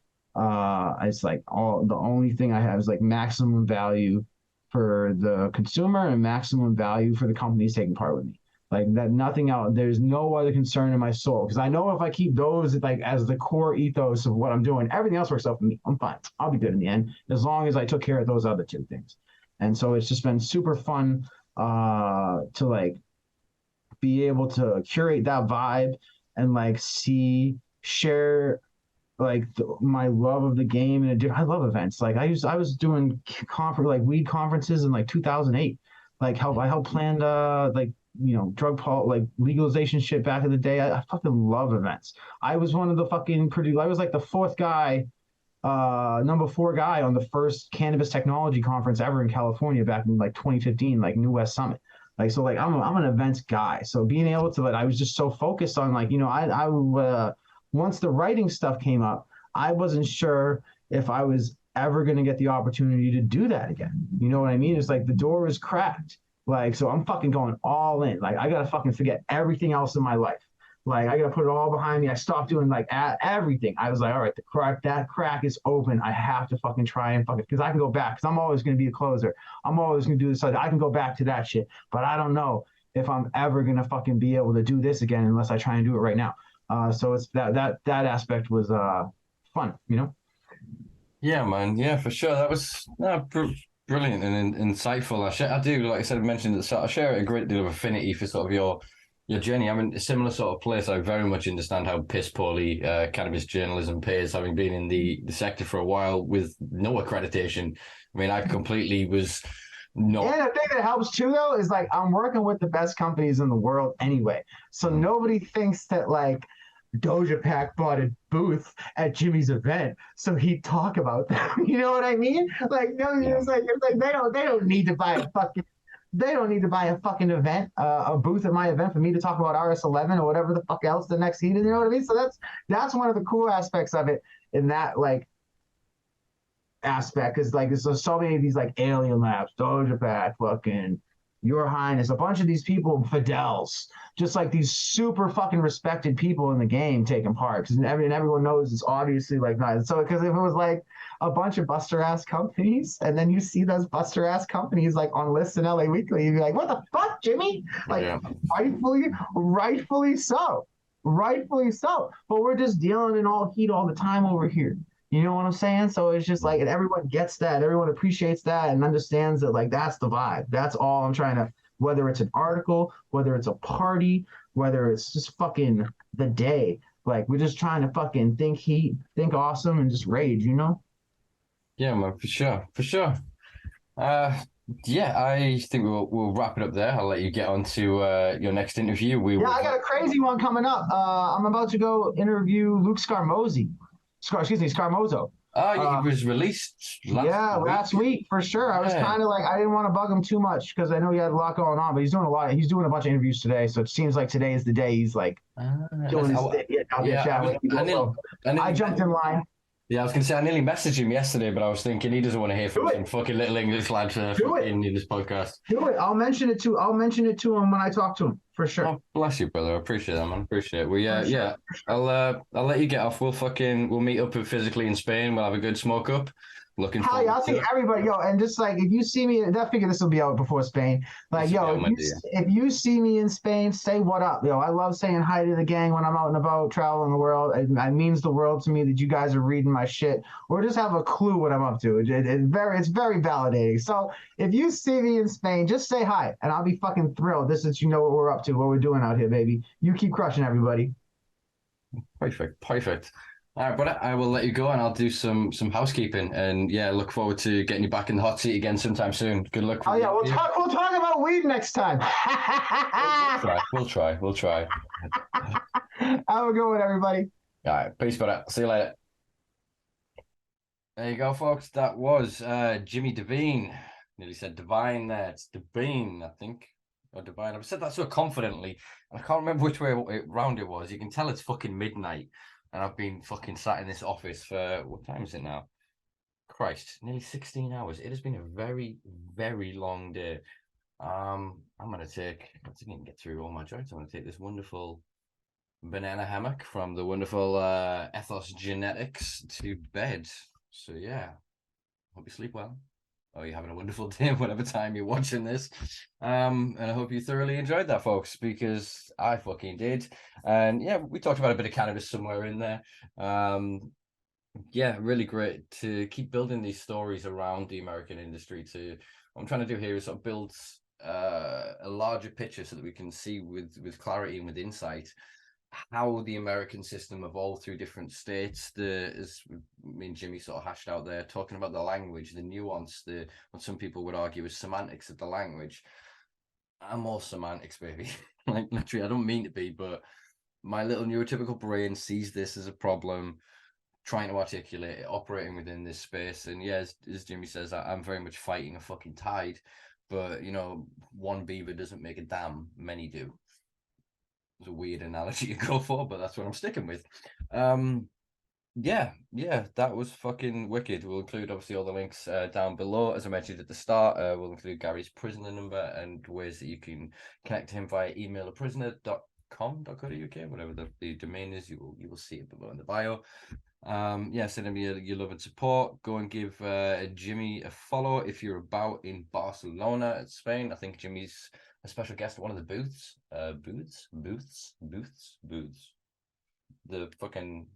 it's like the only thing I have is like maximum value for the consumer and maximum value for the companies taking part with me. Like that, nothing else. There's no other concern in my soul because I know if I keep those like as the core ethos of what I'm doing, everything else works out for me. I'm fine. I'll be good in the end as long as I took care of those other two things. And so it's just been super fun to like be able to curate that vibe and like share like my love of the game. And I love events. Like I was doing like weed conferences in like 2008. Like I helped plan like like legalization shit back in the day. I fucking love events. I was one of the fucking I was like the fourth guy, number four guy on the first cannabis technology conference ever in California back in like 2015, like New West Summit. Like so, like I'm an events guy. So being able to like, I was just so focused on like, once the writing stuff came up, I wasn't sure if I was ever going to get the opportunity to do that again. You know what I mean? It's like the door is cracked. Like, so I'm fucking going all in. Like, I got to fucking forget everything else in my life. Like, I got to put it all behind me. I stopped doing like everything. I was like, all right, that crack is open. I have to fucking try and fucking, because I can go back, because I'm always going to be a closer. I'm always going to do this. I can go back to that shit. But I don't know if I'm ever going to fucking be able to do this again unless I try and do it right now. So it's that aspect was fun, you know?
Yeah, man. Yeah, for sure. That was brilliant and insightful. I do, like I said, I mentioned at the start, I share a great deal of affinity for sort of your journey. I'm in a similar sort of place. I very much understand how piss poorly cannabis journalism pays, having been in the sector for a while with no accreditation. I mean, I completely was not.
And the thing that helps too, though, is like I'm working with the best companies in the world anyway. So nobody thinks that like Doja Pack bought a booth at Jimmy's event, so he'd talk about them. You know what I mean? Like, no, it's like they don't need to buy a fucking event, a booth at my event for me to talk about RS11 or whatever the fuck else the next season. You know what I mean? So that's one of the cool aspects of it in that like aspect, because like there's so many of these like alien labs, Doja Pack, fucking Your Highness, a bunch of these people, Fidels, just like these super fucking respected people in the game taking part, because everyone knows it's obviously like not. So because if it was like a bunch of buster ass companies, and then you see those buster ass companies like on lists in LA Weekly, you'd be like, what the fuck, Jimmy? Like, yeah. rightfully so. Rightfully so. But we're just dealing in all heat all the time over here. You know what I'm saying? So it's just like, and everyone gets that. Everyone appreciates that and understands that, like, that's the vibe. That's all I'm trying to, whether it's an article, whether it's a party, whether it's just fucking the day. Like, we're just trying to fucking think heat, think awesome, and just rage, you know?
Yeah, man, for sure. For sure. Yeah, I think we'll wrap it up there. I'll let you get on to your next interview.
I got a crazy one coming up. I'm about to go interview Luke Scarmozo.
Oh, he was released
last week for sure. I was kind of like, I didn't want to bug him too much because I know he had a lot going on, but he's doing a lot. He's doing a bunch of interviews today, so it seems like today is the day he's like doing his thing. I jumped in line.
Yeah, I was going to say, I nearly messaged him yesterday, but I was thinking he doesn't want to hear from some fucking little English lad in this podcast.
Do it. I'll mention it to him when I talk to him, for sure.
Oh, bless you, brother. I appreciate that, man. Appreciate it. Well, yeah. I'll let you get off. We'll meet up physically in Spain. We'll have a good smoke up. Looking forward.
I'll see everybody, and just like if you see me, I figure this will be out before Spain. Like, if you see me in Spain, say what up, I love saying hi to the gang when I'm out and about traveling the world. It means the world to me that you guys are reading my shit or just have a clue what I'm up to. It's very validating. So if you see me in Spain, just say hi, and I'll be fucking thrilled. This is what we're up to, what we're doing out here, baby. You keep crushing, everybody.
Perfect. All right, brother, I will let you go and I'll do some housekeeping. And yeah, look forward to getting you back in the hot seat again sometime soon. Good luck.
We'll talk about weed next time.
We'll try.
Have a good one, everybody.
All right, peace, brother. See you later. There you go, folks. That was Jimi Devine. Nearly said Devine there. It's Devine, I think. Or Devine. I've said that so confidently. I can't remember which way round it was. You can tell it's fucking midnight. And I've been fucking sat in this office for, what time is it now? Christ, nearly 16 hours. It has been a very, very long day. I didn't even get through all my joints. I'm going to take this wonderful banana hammock from the wonderful Ethos Genetics to bed. So yeah, hope you sleep well. or you're having a wonderful day, whatever time you're watching this. And I hope you thoroughly enjoyed that, folks, because I fucking did. And yeah, we talked about a bit of cannabis somewhere in there. Yeah, really great to keep building these stories around the American industry. What I'm trying to do here is sort of build a larger picture so that we can see with clarity and with insight how the American system evolved through different states. As me and Jimmy sort of hashed out there, talking about the language, the nuance, what some people would argue is semantics of the language. I'm all semantics, baby. Like literally, I don't mean to be, but my little neurotypical brain sees this as a problem, trying to articulate it, operating within this space. And yeah, as Jimmy says, I'm very much fighting a fucking tide. But you know, one beaver doesn't make a dam, many do. It's a weird analogy to go for, but that's what I'm sticking with. Yeah, that was fucking wicked. We'll include obviously all the links down below. As I mentioned at the start, we'll include Gary's prisoner number and ways that you can connect to him via email, prisoner.com.co.uk, whatever the domain is. You will see it below in the bio. Yeah, send him your love and support. Go and give Jimmy a follow if you're about in Barcelona, Spain. I think Jimmy's a special guest at one of the booths. Booths. The fucking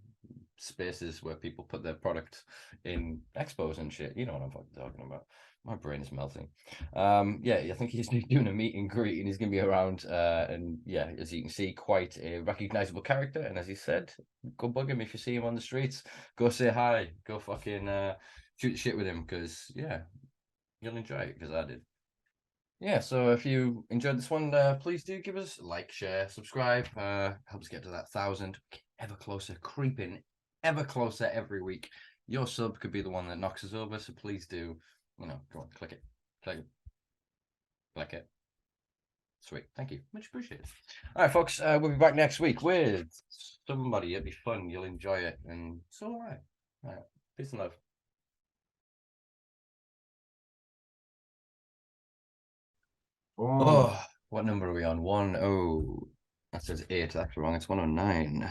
spaces where people put their product in expos and shit. You know what I'm fucking talking about. My brain is melting. Yeah, I think he's doing a meet and greet and he's going to be around. And yeah, as you can see, quite a recognizable character. And as he said, go bug him if you see him on the streets. Go say hi. Go fucking shoot the shit with him because, yeah, you'll enjoy it because I did. Yeah, so if you enjoyed this one, please do give us a like, share, subscribe. Helps get to that 1,000. Ever closer, creeping ever closer every week. Your sub could be the one that knocks us over, so please do, go on, click it. Click it. Sweet, thank you. Much appreciated. All right, folks, we'll be back next week with somebody. It'll be fun. You'll enjoy it, and so will I. All right, peace and love.
Boom.
Oh, what number are we on? 10. That says 8. That's wrong. It's 109.